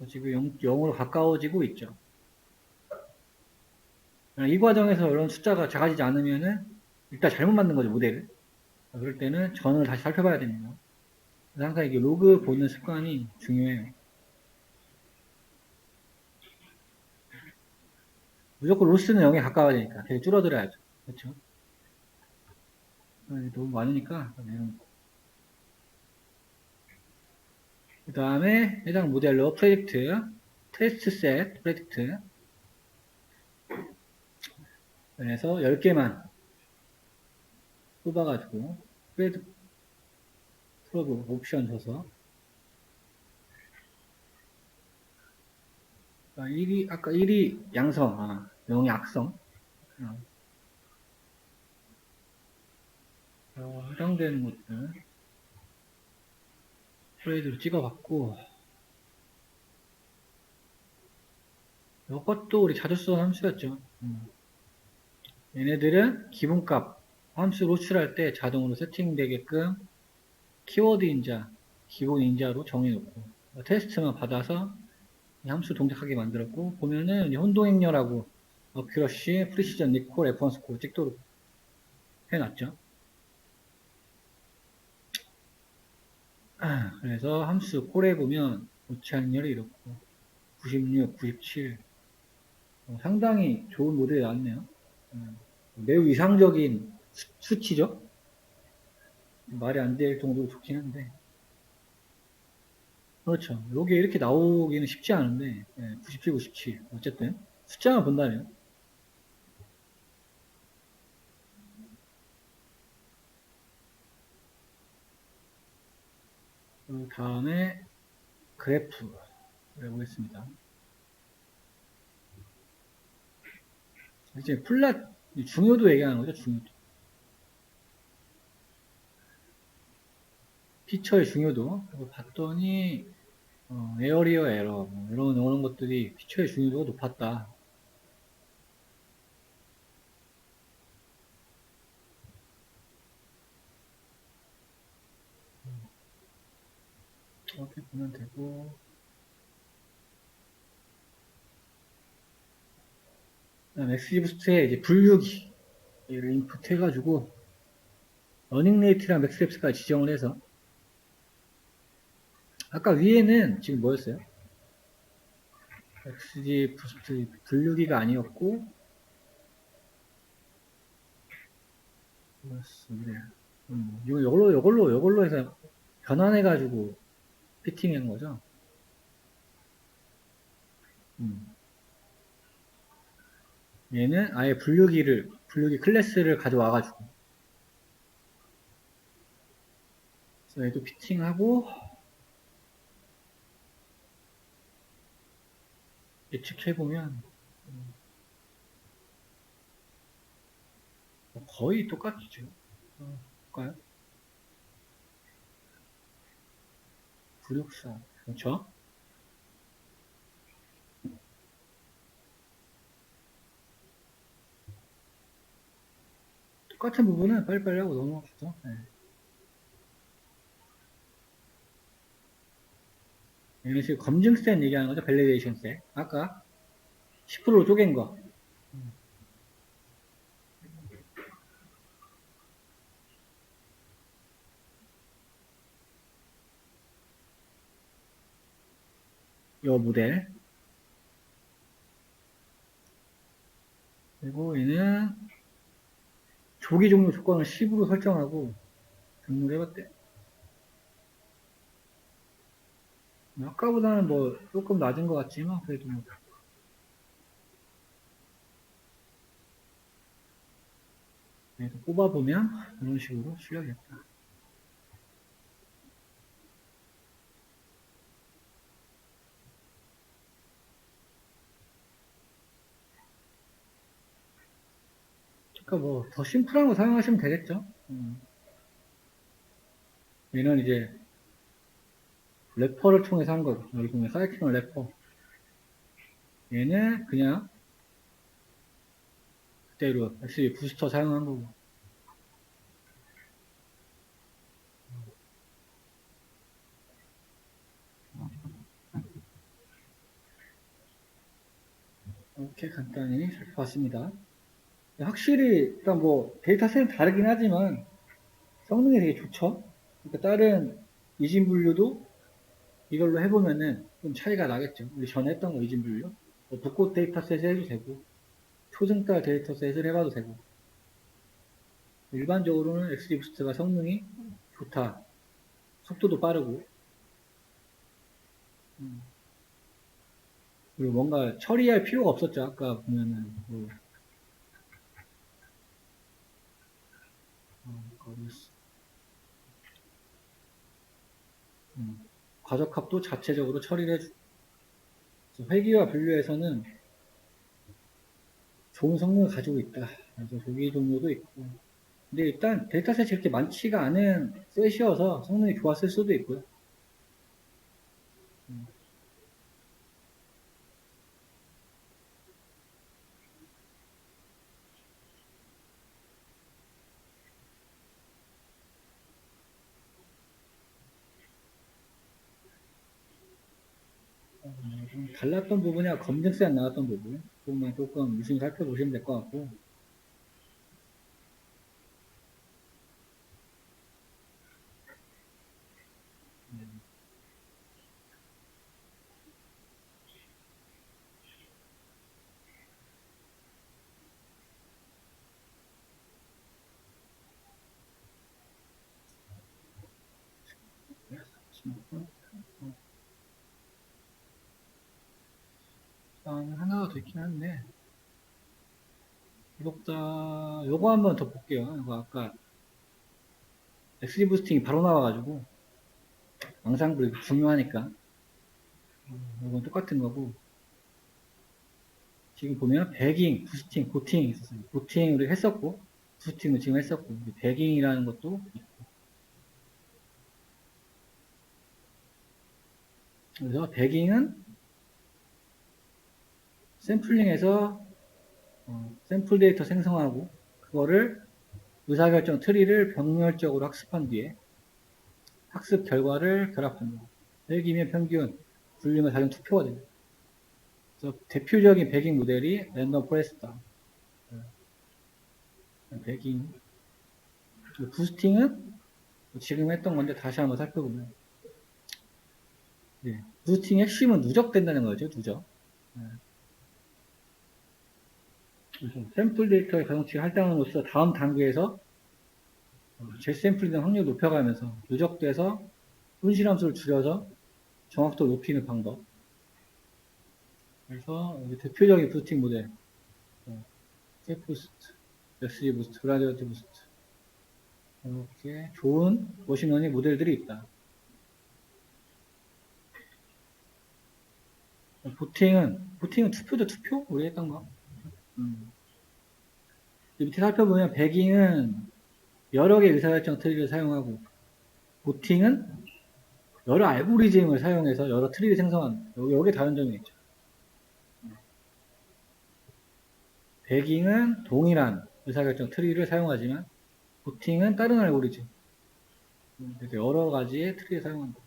Speaker 1: 지금 0으로 가까워지고 있죠. 이 과정에서 이런 숫자가 작아지지 않으면은 일단 잘못 만든 거죠, 모델을. 그럴 때는 전을 다시 살펴봐야 됩니다. 그래서 항상 이게 로그 보는 습관이 중요해요. 무조건 로스는 0에 가까워야 되니까 되게 줄어들어야죠. 그렇죠? 너무 많으니까. 그 다음에 해당 모델로 프레딕트, 테스트 셋, 프레딕트. 그래서 10개만 뽑아가지고 프로브 옵션 줘서 아까 1이 양성, 0이 악성. 해당되는 것들 프레이드로 찍어봤고 이것도 우리 자주 쓰던 함수였죠. 얘네들은 기본값 함수 로출할 때 자동으로 세팅되게끔 키워드 인자, 기본 인자로 정해놓고 테스트만 받아서 이 함수 동작하게 만들었고, 보면은 혼동행렬하고 어큐러시, 프리시전, 리콜, 레퍼런스 코 찍도록 해놨죠. 그래서 함수 콜에 보면 오차행렬이 이렇고 96, 97 상당히 좋은 모델이 나왔네요. 매우 이상적인 수치죠. 말이 안 될 정도로 좋긴 한데, 그렇죠. 여기 이렇게 나오기는 쉽지 않은데 97, 97 어쨌든 숫자만 본다면. 그 다음에 그래프 해보겠습니다. 이제 플랫 중요도 얘기하는 거죠. 중요도. 피처의 중요도. 그리고 봤더니 에어리어 에러 뭐 이런 것들이 피처의 중요도가 높았다. 이렇게 보면 되고, 그다음 XGBoost에 이제 분류기를 인풋 해가지고 러닝레이트랑 맥스랩스까지 지정을 해서, 아까 위에는 지금 뭐였어요? XGBoost 분류기가 아니었고 뭐였어? 그래. 이걸로 해서 변환해가지고 피팅한 거죠. 얘는 아예 분류기 클래스를 가져와가지고, 그래서 얘도 피팅하고, 예측해보면, 거의 똑같죠. 볼까요? 964. 그렇죠? 똑같은 부분은 빨리빨리 하고 넘어가죠. 네. 얘는 지금 검증세 얘기하는 거죠. 밸리데이션세. 아까 10%로 쪼갠 거. 요 모델. 그리고 얘는 조기 종료 조건을 10으로 설정하고 등록을 해봤대. 아까보다는 뭐 조금 낮은 것 같지만 그래도 뭐 그래도 뽑아보면 이런 식으로 실력이었다. 그러니까 뭐 더 심플한 거 사용하시면 되겠죠. 얘는 이제 래퍼를 통해서 한 거고, 여기 보면 사이클론 래퍼. 얘는 그냥 그대로 XG 부스터 사용한 거고. 이렇게 간단히 살펴봤습니다. 확실히 일단 뭐 데이터셋은 다르긴 하지만 성능이 되게 좋죠. 그러니까 다른 이진 분류도 이걸로 해보면은 좀 차이가 나겠죠. 우리 전에 했던 거 이진 분류. 뭐 붓꽃 데이터셋을 해도 되고 초승달 데이터셋을 해봐도 되고, 일반적으로는 XGBoost가 성능이 좋다. 속도도 빠르고, 그리고 뭔가 처리할 필요가 없었죠. 아까 보면은 뭐 과적합도 자체적으로 처리를 해주고, 회귀와 분류에서는 좋은 성능을 가지고 있다. 그래서 조기 종료도 있고. 근데 일단 데이터셋이 이렇게 많지가 않은 셋이어서 성능이 좋았을 수도 있고요. 좀 달랐던 부분이야 검증세 안 나왔던 부분 그 부분만 조금 유심히 살펴보시면 될 것 같고 하나가 더 있긴 한데 구독자 요거 한번 더 볼게요. 이거 아까 XG 부스팅이 바로 나와가지고 영상도 중요하니까 이건 똑같은 거고 지금 보면 배깅, 부스팅, 고팅 있었어요. 고팅 우리 했었고 부스팅도 지금 했었고 배깅이라는 것도 있고 그래서 배깅은 샘플링에서 샘플 데이터 생성하고 그거를 의사결정 트리를 병렬적으로 학습한 뒤에 학습 결과를 결합합니다. 배깅의 평균, 분류면 사전 투표가 됩니다. 그래서 대표적인 배깅 모델이 랜덤 포레스트다. 배깅. 부스팅은 지금 했던 건데 다시 한번 살펴보면 네. 부스팅 핵심은 누적된다는 거죠. 누적. 그래서 샘플 데이터의 가중치를 할당함으로써 다음 단계에서 재샘플링 확률을 높여가면서 누적돼서 분실함수를 줄여서 정확도를 높이는 방법. 그래서 대표적인 부스팅 모델, 스텝 부스트, SG 부스트, 그라디언트 부스트 이렇게 좋은 머신러닝 모델들이 있다. 보팅은 투표죠, 투표? 우리 했던 거. 밑에 살펴보면 배깅은 여러 개의 의사결정 트리를 사용하고 보팅은 여러 알고리즘을 사용해서 여러 트리를 생성한다. 여기 다른 점이 있죠. 배깅은 동일한 의사결정 트리를 사용하지만 보팅은 다른 알고리즘. 그래서 여러 가지의 트리를 사용한다.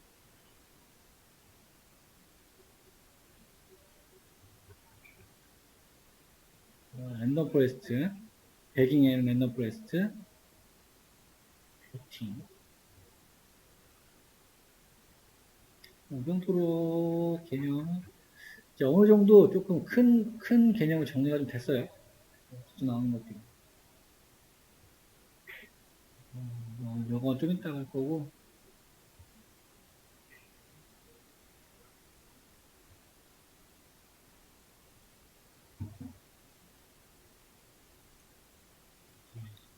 Speaker 1: 랜덤 포레스트, 배깅에는 랜덤 포레스트, 보팅. 이 정도로 개념, 이제 어느 정도 조금 큰 개념을 정리가 좀 됐어요. 나오는 것들이. 요건 좀 이따 갈 거고.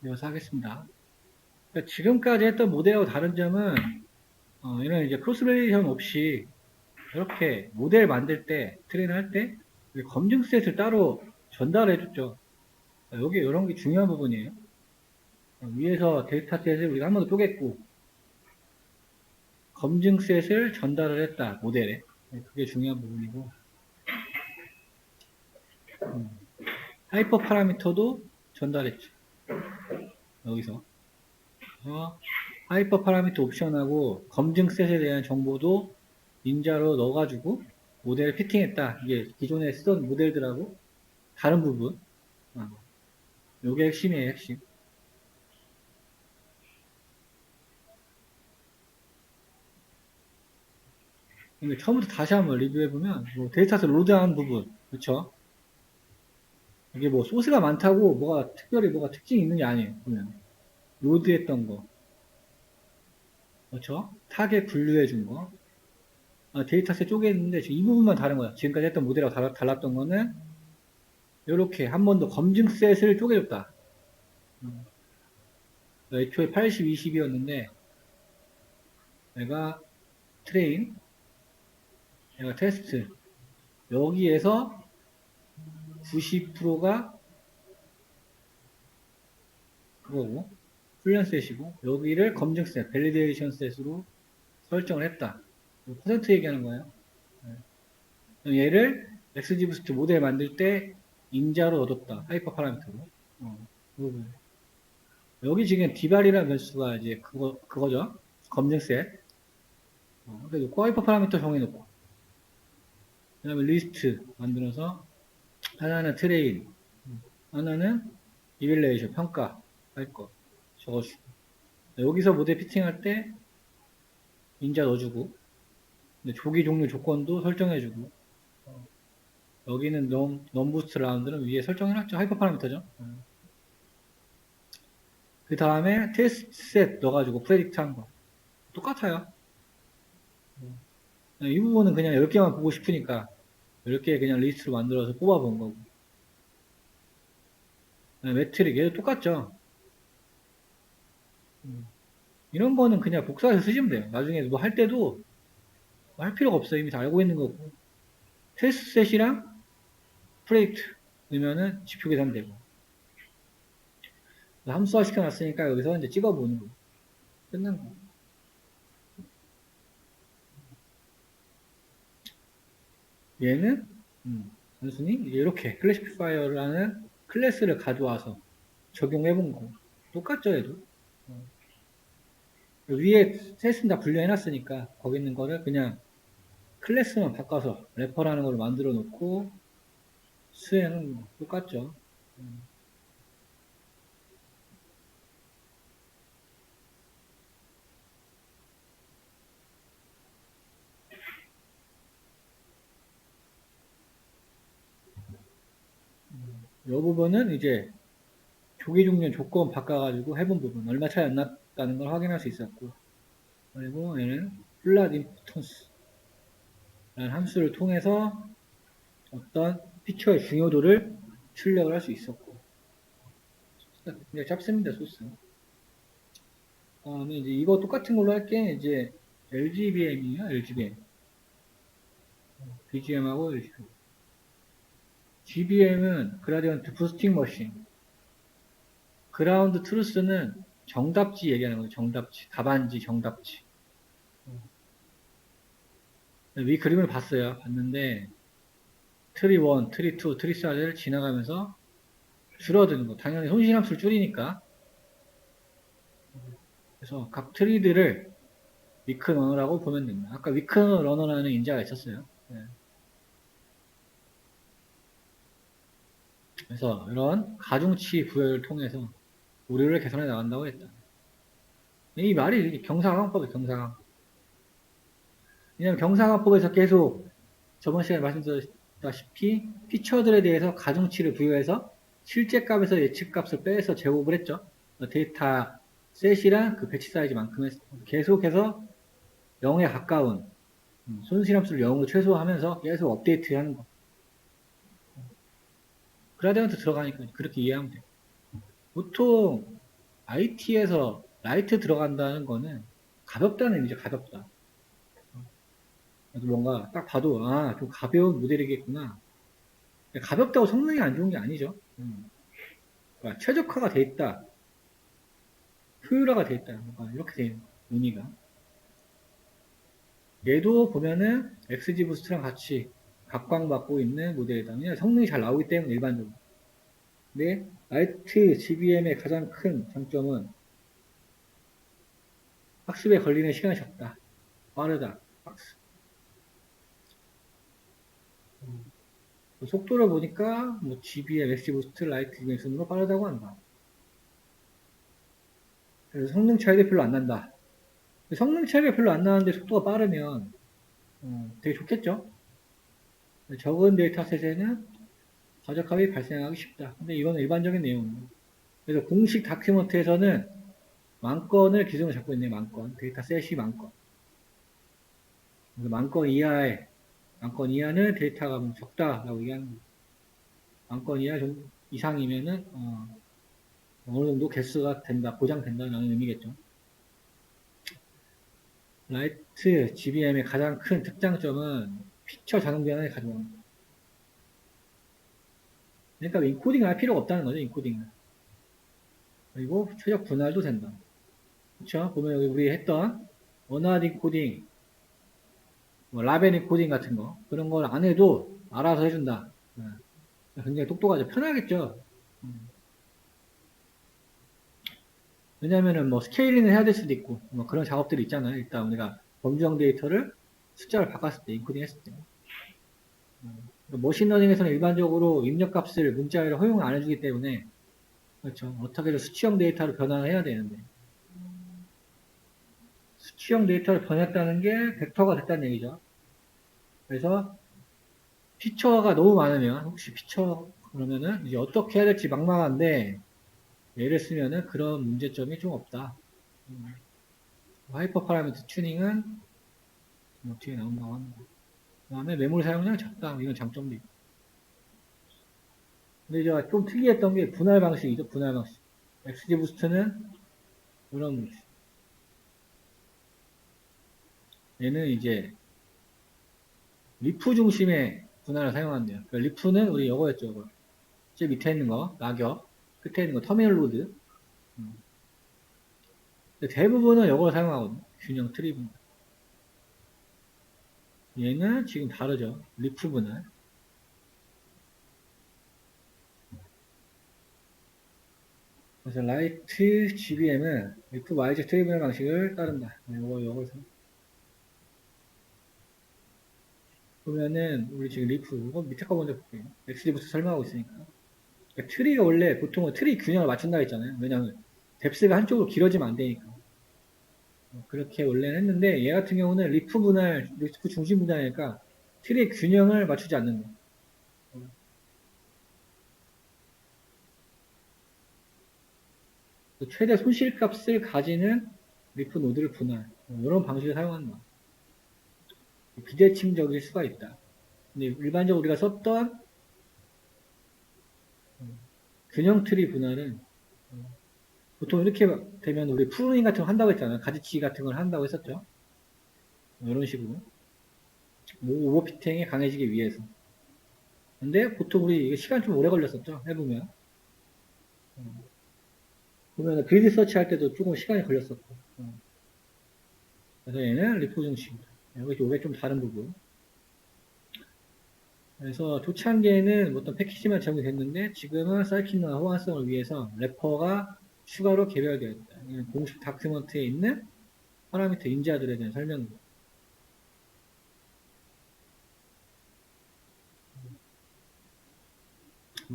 Speaker 1: 이어서 하겠습니다. 그러니까 지금까지 했던 모델하고 다른 점은, 이런 이제 크로스 밸리데이션 없이 이렇게 모델 만들 때, 트레이닝 할 때, 검증 셋을 따로 전달해 줬죠. 여기 이런 게 중요한 부분이에요. 위에서 데이터셋을 우리가 한 번 더 쪼갰고, 검증 셋을 전달을 했다, 모델에. 그게 중요한 부분이고, 하이퍼 파라미터도 전달했죠. 여기서. 하이퍼 파라미터 옵션하고 검증 셋에 대한 정보도 인자로 넣어가지고 모델을 피팅했다. 이게 기존에 쓰던 모델들하고 다른 부분. 요게 핵심이에요, 핵심. 근데 처음부터 다시 한번 리뷰해보면, 데이터에서 로드한 부분, 그쵸? 이게 뭐 소스가 많다고 특별히 뭐가 특징이 있는 게 아니에요, 보면. 로드했던 거. 그렇죠? 타겟 분류해준 거. 데이터셋 쪼개있는데 지금 이 부분만 다른 거야. 지금까지 했던 모델하고 달랐던 거는 이렇게 한 번 더 검증셋을 쪼개줬다. 애초에 80, 20이었는데 내가 트레인, 내가 테스트 여기에서 90%가 그거고 훈련셋이고 여기를 검증셋, 밸리데이션 셋으로 설정을 했다. 퍼센트 얘기하는 거예요. 얘를 XGBoost 모델 만들 때 인자로 얻었다. 하이퍼 파라미터로. 여기 지금 디발이라는 변수가 이제 그거죠. 검증셋. 그래서 하이퍼 파라미터 정해놓고 그 다음에 리스트 만들어서 하나는 트레인, 하나는 이밸레이션 평가 할 거 적어주고, 여기서 모델 피팅할 때 인자 넣어주고, 조기 종료 조건도 설정해주고, 여기는 넘부스트 라운드는 위에 설정해놨죠. 하이퍼 파라미터죠. 그 다음에 테스트 셋 넣어가지고 프레딕트 한 거. 똑같아요. 이 부분은 그냥 10개만 보고 싶으니까 10개 그냥 리스트로 만들어서 뽑아본 거고. 매트릭, 얘도 똑같죠. 이런 거는 그냥 복사해서 쓰시면 돼요. 나중에 뭐 할 때도 뭐 할 필요가 없어요. 이미 다 알고 있는 거고. 테스트 셋이랑 프레딕트 넣으면은 지표 계산되고. 함수화 시켜놨으니까 여기서 이제 찍어보는 거. 끝난 거. 얘는 단순히 이렇게 클래시피파이어라는 클래스를 가져와서 적용해본 거. 똑같죠, 얘도. 위에 셋은 다 분류해놨으니까 거기 있는 거를 그냥 클래스만 바꿔서 래퍼라는 걸 만들어 놓고 수행은 똑같죠. 이 부분은 이제 조기 종료 조건 바꿔가지고 해본 부분 얼마 차이 안 났다는 걸 확인할 수 있었고, 그리고 얘는 플랫 임포턴스 라는 함수를 통해서 어떤 피처의 중요도를 출력을 할 수 있었고, 굉장히 짧습니다. 소스. 다음에 이제 이거 똑같은 걸로 할게. 이제 LGBM이에요. LGBM. BGM하고 LGBM. GBM은 그라디언트 부스팅 머신. 그라운드 트루스는 정답지 얘기하는 거예요. 정답지. 답안지, 정답지. 위 그림을 봤어요. 봤는데 트리 1, 트리 2, 트리 3를 지나가면서 줄어드는 거. 당연히 손실함수를 줄이니까. 그래서 각 트리들을 위크 러너라고 보면 됩니다. 아까 위크 러너라는 인자가 있었어요. 네. 그래서 이런 가중치 부여를 통해서 오류를 개선해 나간다고 했다. 이 말이 경사강법이에요. 경사강법. 왜냐면 경사강법에서 계속 저번 시간에 말씀드렸다시피 피처들에 대해서 가중치를 부여해서 실제 값에서 예측 값을 빼서 제곱을 했죠. 데이터 셋이랑 그 배치 사이즈만큼 계속해서 0에 가까운 손실함수를 0으로 최소화하면서 계속 업데이트하는 거. 그라디언트 들어가니까 그렇게 이해하면 돼요. 보통 IT에서 라이트 들어간다는 거는 가볍다는 의미죠. 가볍다. 그래서 뭔가 딱 봐도 좀 가벼운 모델이겠구나. 가볍다고 성능이 안 좋은 게 아니죠. 그러니까 최적화가 돼 있다. 효율화가 돼 있다. 이렇게 돼 있는 의미가. 얘도 보면은 XG 부스트랑 같이 각광받고 있는 모델이다. 왜냐면 성능이 잘 나오기 때문에 일반적으로. 근데 라이트 GBM의 가장 큰 장점은 학습에 걸리는 시간이 적다. 빠르다. 학습. 속도를 보니까 뭐 GBM, XG 부스트, 라이트 GBM 순으로 빠르다고 한다. 그래서 성능 차이가 별로 안 난다. 성능 차이가 별로 안 나는데 속도가 빠르면 되게 좋겠죠? 적은 데이터셋에는 과적합이 발생하기 쉽다. 근데 이건 일반적인 내용이에요. 그래서 공식 다큐먼트에서는 만건을 기준으로 잡고 있네요. 만건. 데이터셋이 만건. 그래서 만건 이하는 데이터가 적다라고 얘기하는 거예요. 만건 이하 이상이면은 어느 정도 개수가 된다, 보장된다는 의미겠죠. 라이트 GBM의 가장 큰 특장점은 피처 자동 변환을 가져옵니다. 그러니까 인코딩을 할 필요가 없다는 거죠, 인코딩을. 그리고 최적 분할도 된다. 그쵸? 보면 여기 우리 했던 원하드 인코딩, 뭐 라벨 인코딩 같은 거, 그런 걸 안 해도 알아서 해준다. 굉장히 똑똑하죠. 편하겠죠? 왜냐면은 뭐 스케일링을 해야 될 수도 있고, 뭐 그런 작업들이 있잖아요. 일단 우리가 범주형 데이터를 숫자를 바꿨을 때, 인코딩 했을 때. 머신러닝에서는 일반적으로 입력값을 문자열에 허용 안 해주기 때문에 그렇죠. 어떻게든 수치형 데이터로 변환을 해야 되는데 수치형 데이터를 변했다는 게 벡터가 됐다는 얘기죠. 그래서 피처가 너무 많으면 혹시 피처 그러면은 이제 어떻게 해야 될지 막막한데 예를 쓰면은 그런 문제점이 좀 없다. 하이퍼 파라미터 튜닝은 뭐 뒤에 나온다고 합니다. 그 다음에 메모리 사용량이 작다. 이건 장점도 있고. 근데 이제 좀 특이했던 게 분할 방식이죠. 분할 방식. XG 부스트는 이런 방식. 얘는 이제 리프 중심의 분할을 사용한대요. 그러니까 리프는 우리 이거였죠. 이거. 제 밑에 있는 거, 낙엽. 끝에 있는 거, 터미널 로드. 근데 대부분은 이걸 사용하거든요. 균형 트리 분할. 얘는 지금 다르죠. 리프 분할. 그래서 라이트 GBM은 리프 와이즈 트리 분할 방식을 따른다. 요걸 보면은 우리 지금 리프 이거 밑에 거 먼저 볼게요. XG부터 설명하고 있으니까. 그러니까 트리가 원래 보통은 트리 균형을 맞춘다 했잖아요. 왜냐하면 뎁스가 한쪽으로 길어지면 안 되니까. 그렇게 원래는 했는데 얘 같은 경우는 리프 분할, 리프 중심 분할이니까 트리의 균형을 맞추지 않는다. 최대 손실값을 가지는 리프 노드를 분할 이런 방식을 사용한다. 비대칭적일 수가 있다. 근데 일반적으로 우리가 썼던 균형 트리 분할은 보통 이렇게 되면 우리 프루닝 같은 거 한다고 했잖아요. 가지치 같은 걸 한다고 했었죠. 이런 식으로. 오버피팅이 강해지기 위해서. 근데 보통 우리 이게 시간 좀 오래 걸렸었죠. 해보면. 보면 그리드 서치 할 때도 조금 시간이 걸렸었고. 그래서 얘는 리프 중심이다. 여기 이게 좀 다른 부분. 그래서 초창기에는 어떤 패키지만 제공이 됐는데 지금은 사이클과 호환성을 위해서 래퍼가 추가로 개별되어 있다. 공식 다큐먼트에 있는 파라미터 인자들에 대한 설명입니다.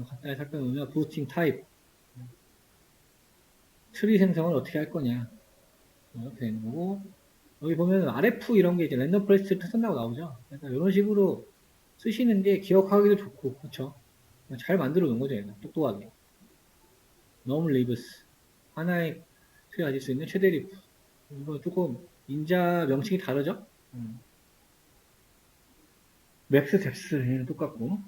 Speaker 1: 간단히 살펴보면 부스팅 타입, 트리 생성을 어떻게 할 거냐 이렇게 되는 거고 여기 보면 RF 이런 게 이제 랜덤 프레스를 쓴다고 나오죠. 그러니까 이런 식으로 쓰시는 게 기억하기도 좋고 그렇죠. 잘 만들어 놓은 거죠. 얘는 똑똑하게. 너무 리브스 하나의 트리 가질 수 있는 최대 리프 이거 조금 인자 명칭이 다르죠. 맥스 뎁스 얘는 똑같고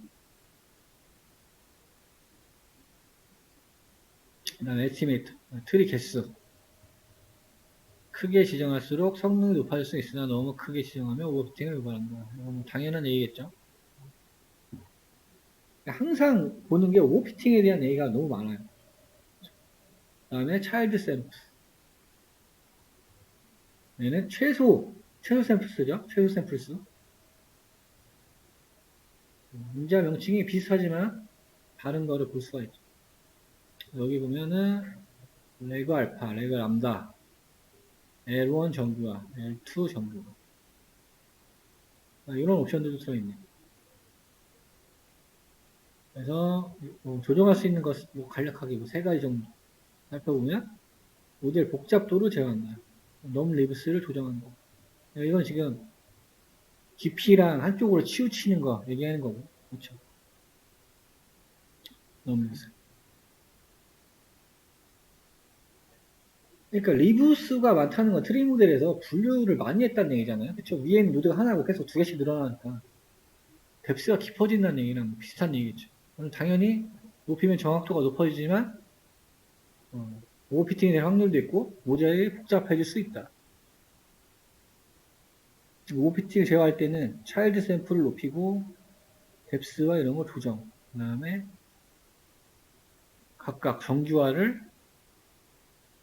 Speaker 1: 그 다음에 에스티메이터 트리 개수 크게 지정할수록 성능이 높아질 수 있으나 너무 크게 지정하면 오버피팅을 유발한다. 이건 당연한 얘기겠죠. 항상 보는 게 오버피팅에 대한 얘기가 너무 많아요. 그 다음에 차일드 샘플. 얘는 최소 샘플스죠. 최소 샘플스. 문자 명칭이 비슷하지만 다른 거를 볼 수가 있죠. 여기 보면은 레그 알파, 레그 람다, L1 정규화, L2 정규화. 이런 옵션들도 들어있네요. 그래서 조정할 수 있는 것 간략하게 세 가지 정도 살펴보면 모델 복잡도를 제어한다. 넘 리브스를 조정한다. 이건 지금 깊이랑 한쪽으로 치우치는 거 얘기하는 거고 그렇죠. 넘 리브스. 그러니까 리브스가 많다는 건 트리 모델에서 분류를 많이 했다는 얘기잖아요. 그렇죠. 위에는 노드가 하나고 계속 두 개씩 늘어나니까 뎁스가 깊어진다는 얘기랑 비슷한 얘기겠죠. 당연히 높이면 정확도가 높아지지만 오버피팅이 될 확률도 있고 모델이 복잡해질 수 있다. 오버피팅을 제어할 때는 차일드 샘플을 높이고 뎁스와 이런 거 조정. 그 다음에 각각 정규화를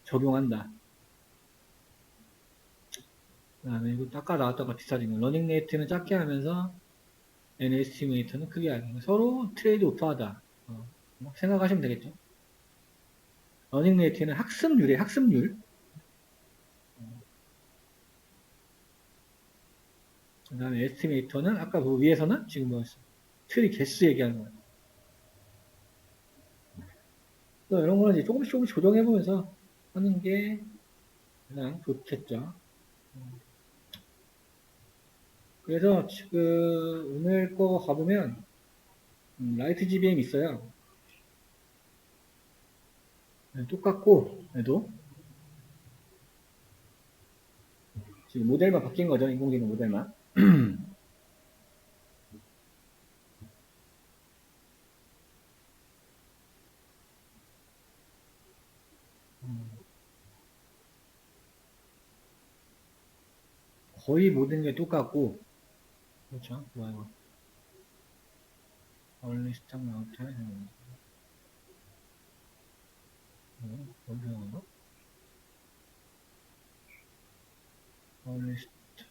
Speaker 1: 적용한다. 그 다음에 이거 아까 나왔던 거 비슷하진 거. 러닝 레이트는 작게 하면서 NS티메이터는 크게 하기. 서로 트레이드 오프하다. 생각하시면 되겠죠. 러닝 레이트는 학습률이에요. 학습률. 그 다음에 에스티메이터는 아까 그 위에서는 지금 뭐였어? 트리 개수 얘기하는 거예요. 또 이런 거는 이제 조금씩 조정해보면서 하는 게 가장 좋겠죠. 그래서 지금 오늘 거 가보면 라이트 GBM 있어요. 네, 똑같고 얘도 지금 모델만 바뀐 거죠. 인공지능 모델만. 거의 모든 게 똑같고 그렇죠. 좋아요. 얼리 스탁 나우트 어디서 나온 거? 얼리 스탁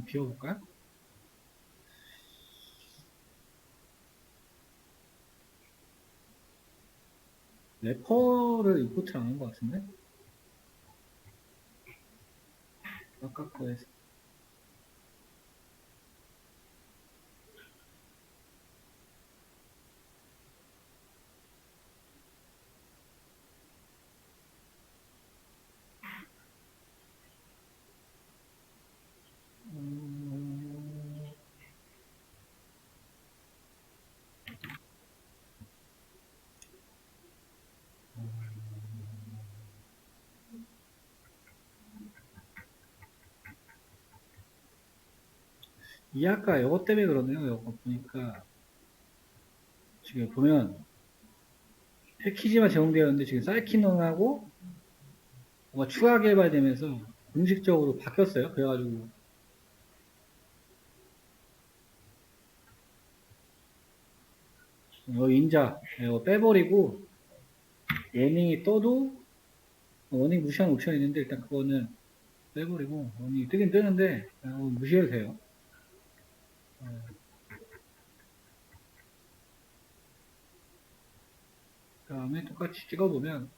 Speaker 1: 비워볼까요? 래퍼를 임포트 안 한 것 같은데? 아까 거에서 음, 이 아까 이것 때문에 그러네요. 이거 보니까 지금 보면 패키지만 제공되어 있는데 지금 사이키논하고 뭔가 추가 개발되면서 공식적으로 바뀌었어요. 그래가지고 이거 인자 이거 빼버리고 워닝이 떠도 워닝 무시하는 옵션이 있는데 일단 그거는 빼버리고 워닝이 뜨긴 뜨는데 무시해도 돼요. 그 다음에 똑같이 찍어보면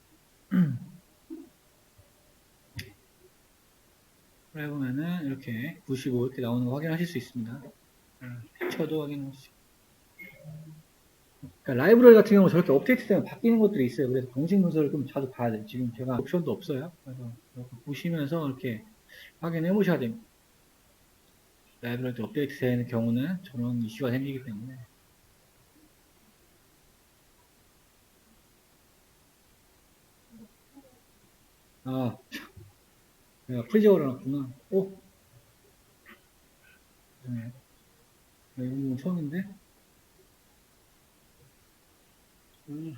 Speaker 1: 해보면은 이렇게 95 이렇게 나오는 거 확인하실 수 있습니다. 피처도 확인할 수 있고. 그러니까 라이브러리 같은 경우는 저렇게 업데이트 되면 바뀌는 것들이 있어요. 그래서 공식 문서를 좀 자주 봐야 돼요. 지금 제가 옵션도 없어요. 그래서 이렇게 보시면서 이렇게 확인해 보셔야 됩니다. 라이브러리 업데이트 되는 경우는 저런 이슈가 생기기 때문에. 아, 내가 프리저 걸어놨구나. 오? 네. 이건 처음인데? 음,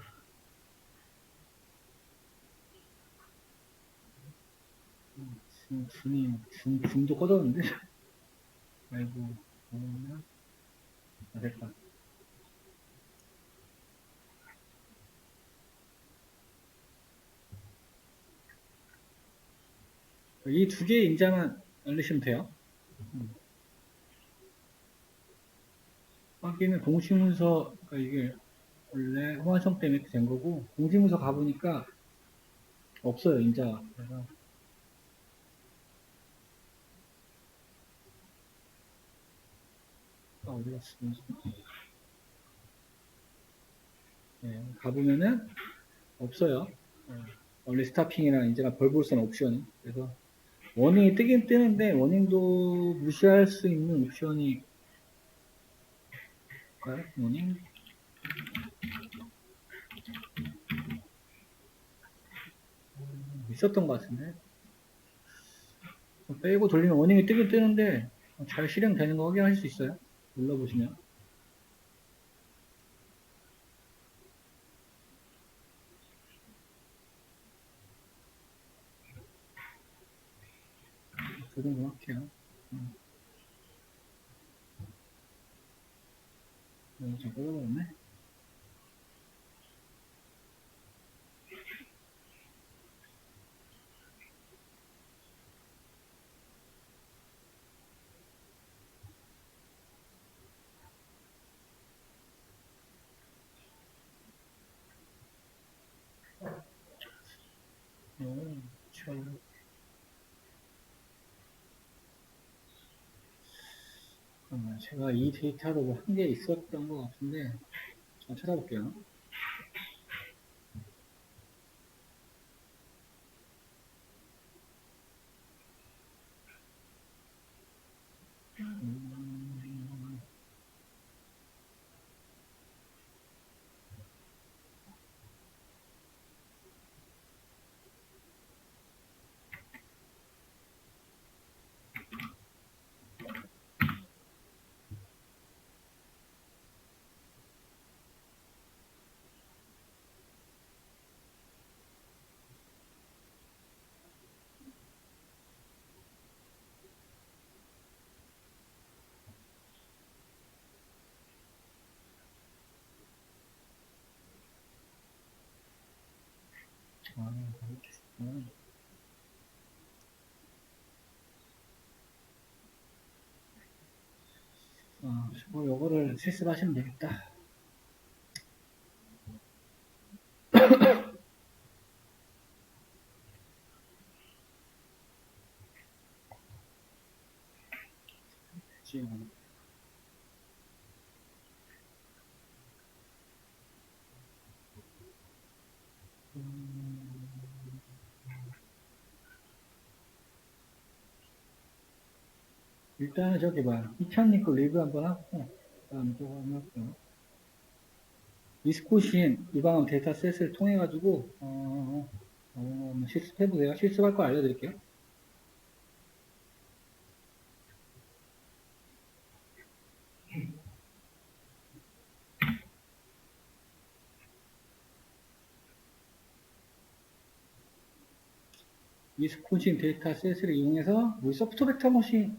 Speaker 1: 줌도 꺼졌는데? 아이고, 됐다. 이 두 개의 인자만 알리시면 돼요. 확인은 공식 문서, 그러니까 이게 원래 호환성 때문에 이렇게 된 거고, 공식 문서 가보니까 없어요, 인자가. 그래서, 어디 갔어? 네, 가보면은 없어요. 원래 스타핑이랑 인자가 벌볼선 옵션이. 그래서 워닝이 뜨긴 뜨는데, 워닝도 무시할 수 있는 옵션이, 볼까요? 워닝? 있었던 것 같은데. 빼고 돌리면 워닝이 뜨긴 뜨는데, 잘 실행되는 거 확인하실 수 있어요. 눌러보시면. 조정 좀 할게요. 좀 꺼져버렸네. 참. 제가 이 데이터로 뭐 한 개 있었던 것 같은데, 좀 찾아볼게요. 알겠습니다. 요거를 실습하시면 되겠다. 지금 일단은 저기 봐. 이찬님 거 리뷰 한번 하고, 다음 저거 한번 할게요. 위스코신 유방암 데이터셋을 통해가지고, 실습해보세요. 실습할 거 알려드릴게요. 위스콘신 데이터셋을 이용해서 우리 소프트벡터 머신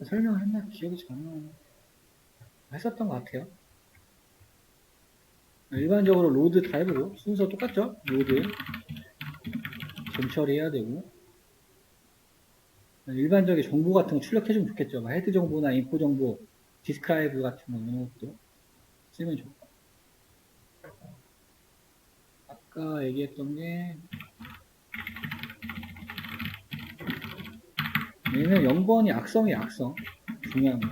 Speaker 1: 설명을 했나 기억이 잘 안 나요. 했었던 것 같아요. 일반적으로 로드 다 해보고 순서 똑같죠? 로드 점 처리해야 되고 일반적인 정보 같은 거 출력해주면 좋겠죠. 헤드 정보나 인포 정보, 디스크라이브 같은 거 이런 것도 쓰면 좋고 아까 얘기했던 게 얘는 0번이 악성이 악성 중요한 거.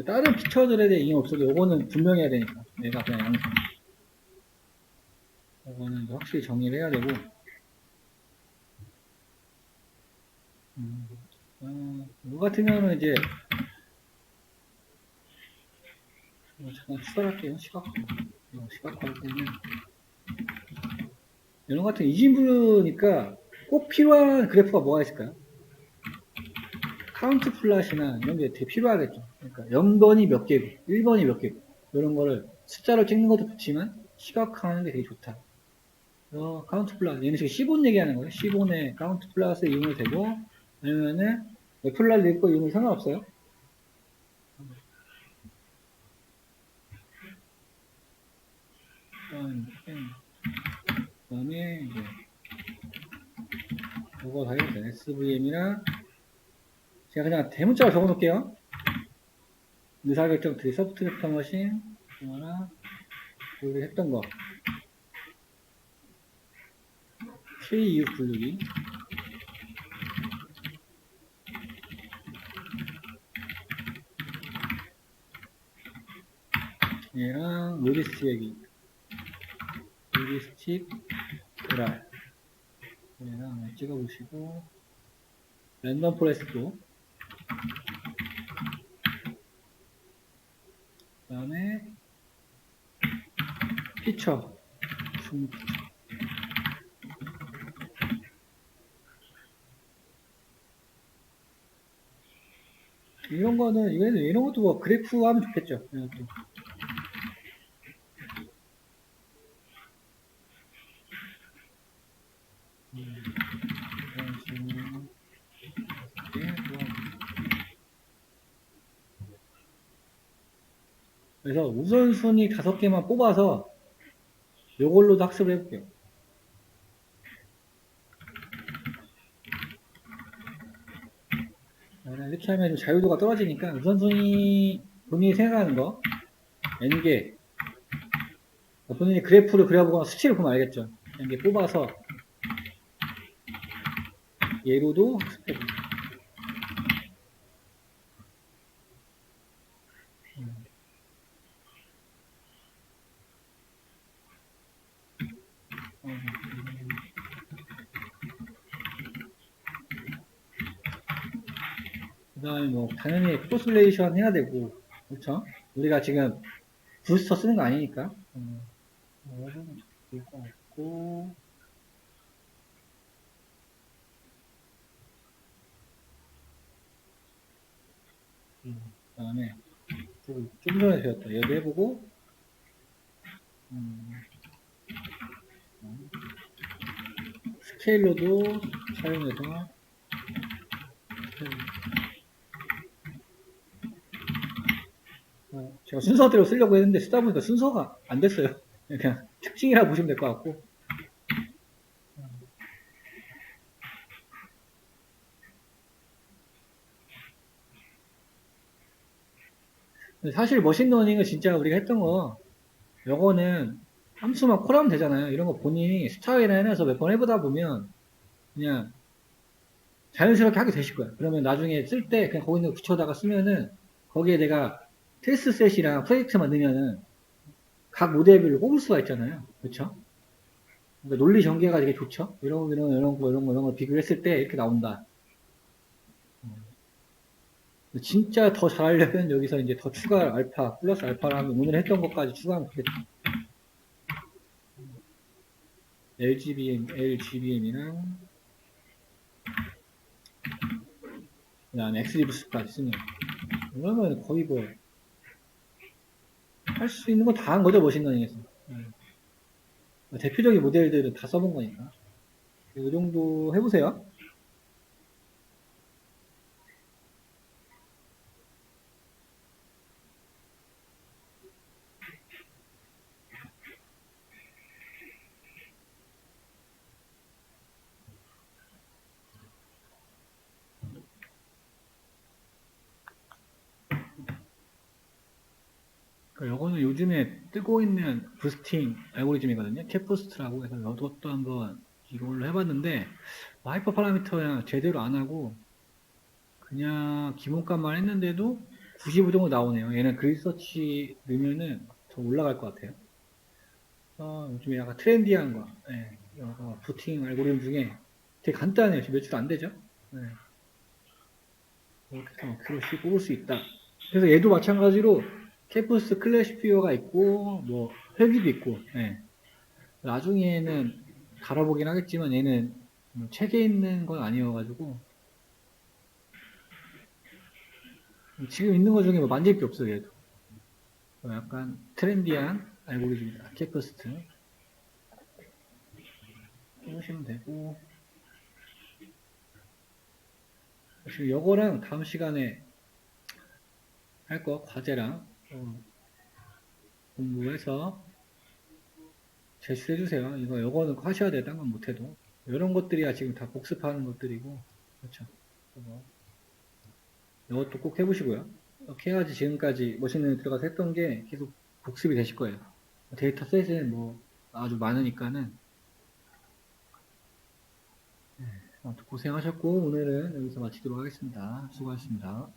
Speaker 1: 다른 피처들에 대해 이해 없어도 요거는 분명해야 되니까 얘가 그냥 양성. 요거는 확실히 정리를 해야 되고 이거 같으면은 이제 잠깐 추가할게요. 시각화할 때는 이런 것 같은 이진부니까 꼭 필요한 그래프가 뭐가 있을까요? 카운트 플랫이나 이런 게 되게 필요하겠죠. 그러니까 0번이 몇 개고 1번이 몇 개고 이런 거를 숫자로 찍는 것도 좋지만 시각화하는 게 되게 좋다. 카운트 플랫 얘는 지금 시본 얘기하는 거예요. 시본의 카운트 플랫을 이용해도 되고 아니면은 플랫 읽고 이용해도 상관없어요. 그다음에 이제 이거 다 해도 돼. SVM이랑 제가 그냥 대문자로 적어 놓을게요. 의사결정 트리, 소프트웨어 머신, 하나, 우리 했던 거. K2 분류기. 얘랑 로지스틱 얘기. 로지스틱, 그랄. 얘랑 찍어보시고, 랜덤 포레스트도. 그 다음에, 피처. 이런 거는, 이런 것도 뭐 그래프 하면 좋겠죠. 이런 것도. 그래서 우선순위 5개만 뽑아서 요걸로도 학습을 해볼게요. 이렇게 하면 좀 자유도가 떨어지니까 우선순위 본인이 생각하는 거 n개 본인이 그래프를 그려보거나 수치를 보면 알겠죠. n개 뽑아서 얘로도 학습해봅니다. 다음에 뭐 당연히 크로슬레이션 해야 되고, 그렇죠? 우리가 지금 부스터 쓰는 거 아니니까. 이거는 이거 없고, 그다음에 좀 전에 배웠다. 얘도 해보고, 음, 스케일러도 사용해서 제가 순서대로 쓰려고 했는데 쓰다 보니까 순서가 안 됐어요. 그냥 특징이라 보시면 될 것 같고. 사실 머신러닝은 진짜 우리가 했던 거, 요거는 함수만 콜하면 되잖아요. 이런 거 본인이 스타일이나 해놔서 몇 번 해보다 보면 그냥 자연스럽게 하게 되실 거예요. 그러면 나중에 쓸 때 그냥 거기 있는 거 붙여다가 쓰면은 거기에 내가 테스트 셋이랑 프로젝트만 넣으면은 각 모델별로 뽑을 수가 있잖아요. 그렇죠? 그러니까 논리 전개가 되게 좋죠. 이런 거 비교했을 때 이렇게 나온다. 진짜 더 잘하려면 여기서 이제 더 추가 알파, 플러스 알파를 하면 오늘 했던 것까지 추가하면 되겠죠. LGBM이랑 그 다음에 엑스리브스까지 쓰면 그러면 거의 뭐 할 수 있는 거 다 한 거죠, 머신러닝에서. 대표적인 모델들은 다 써본 거니까. 이 정도 해보세요. 그러니까 요거는 요즘에 뜨고 있는 부스팅 알고리즘이거든요. 캡부스트라고 해서 이것도 한번 이걸로 해봤는데 하이퍼 파라미터 그냥 제대로 안 하고 그냥 기본값만 했는데도 95 정도 나오네요. 얘는 그리서치 넣으면은 더 올라갈 것 같아요. 요즘에 약간 트렌디한 거, 예, 부팅 알고리즘 중에 되게 간단해요. 지금 며칠 안 되죠? 예, 이렇게 해서 큐러시 뽑을 수 있다. 그래서 얘도 마찬가지로 캠퍼스 클래시피어가 있고, 뭐, 회귀도 있고, 예. 나중에는 다뤄보긴 하겠지만 얘는 뭐 책에 있는 건 아니어가지고, 지금 있는 것 중에 뭐 만질 게 없어요, 얘도. 약간 트렌디한 알고리즘이다. 캡퍼스트. 해보시면 되고, 지금 요거랑 다음 시간에 할 거, 과제랑, 공부해서 제출해주세요. 요거는 하셔야 돼요. 딴 건 못해도. 이런 것들이야 지금 다 복습하는 것들이고, 그렇죠. 이것도 꼭 해보시고요. 이렇게 해야지 지금까지 머신러닝 들어가서 했던 게 계속 복습이 되실 거예요. 데이터셋은 뭐 아주 많으니까는. 아무튼 고생하셨고, 오늘은 여기서 마치도록 하겠습니다. 수고하셨습니다.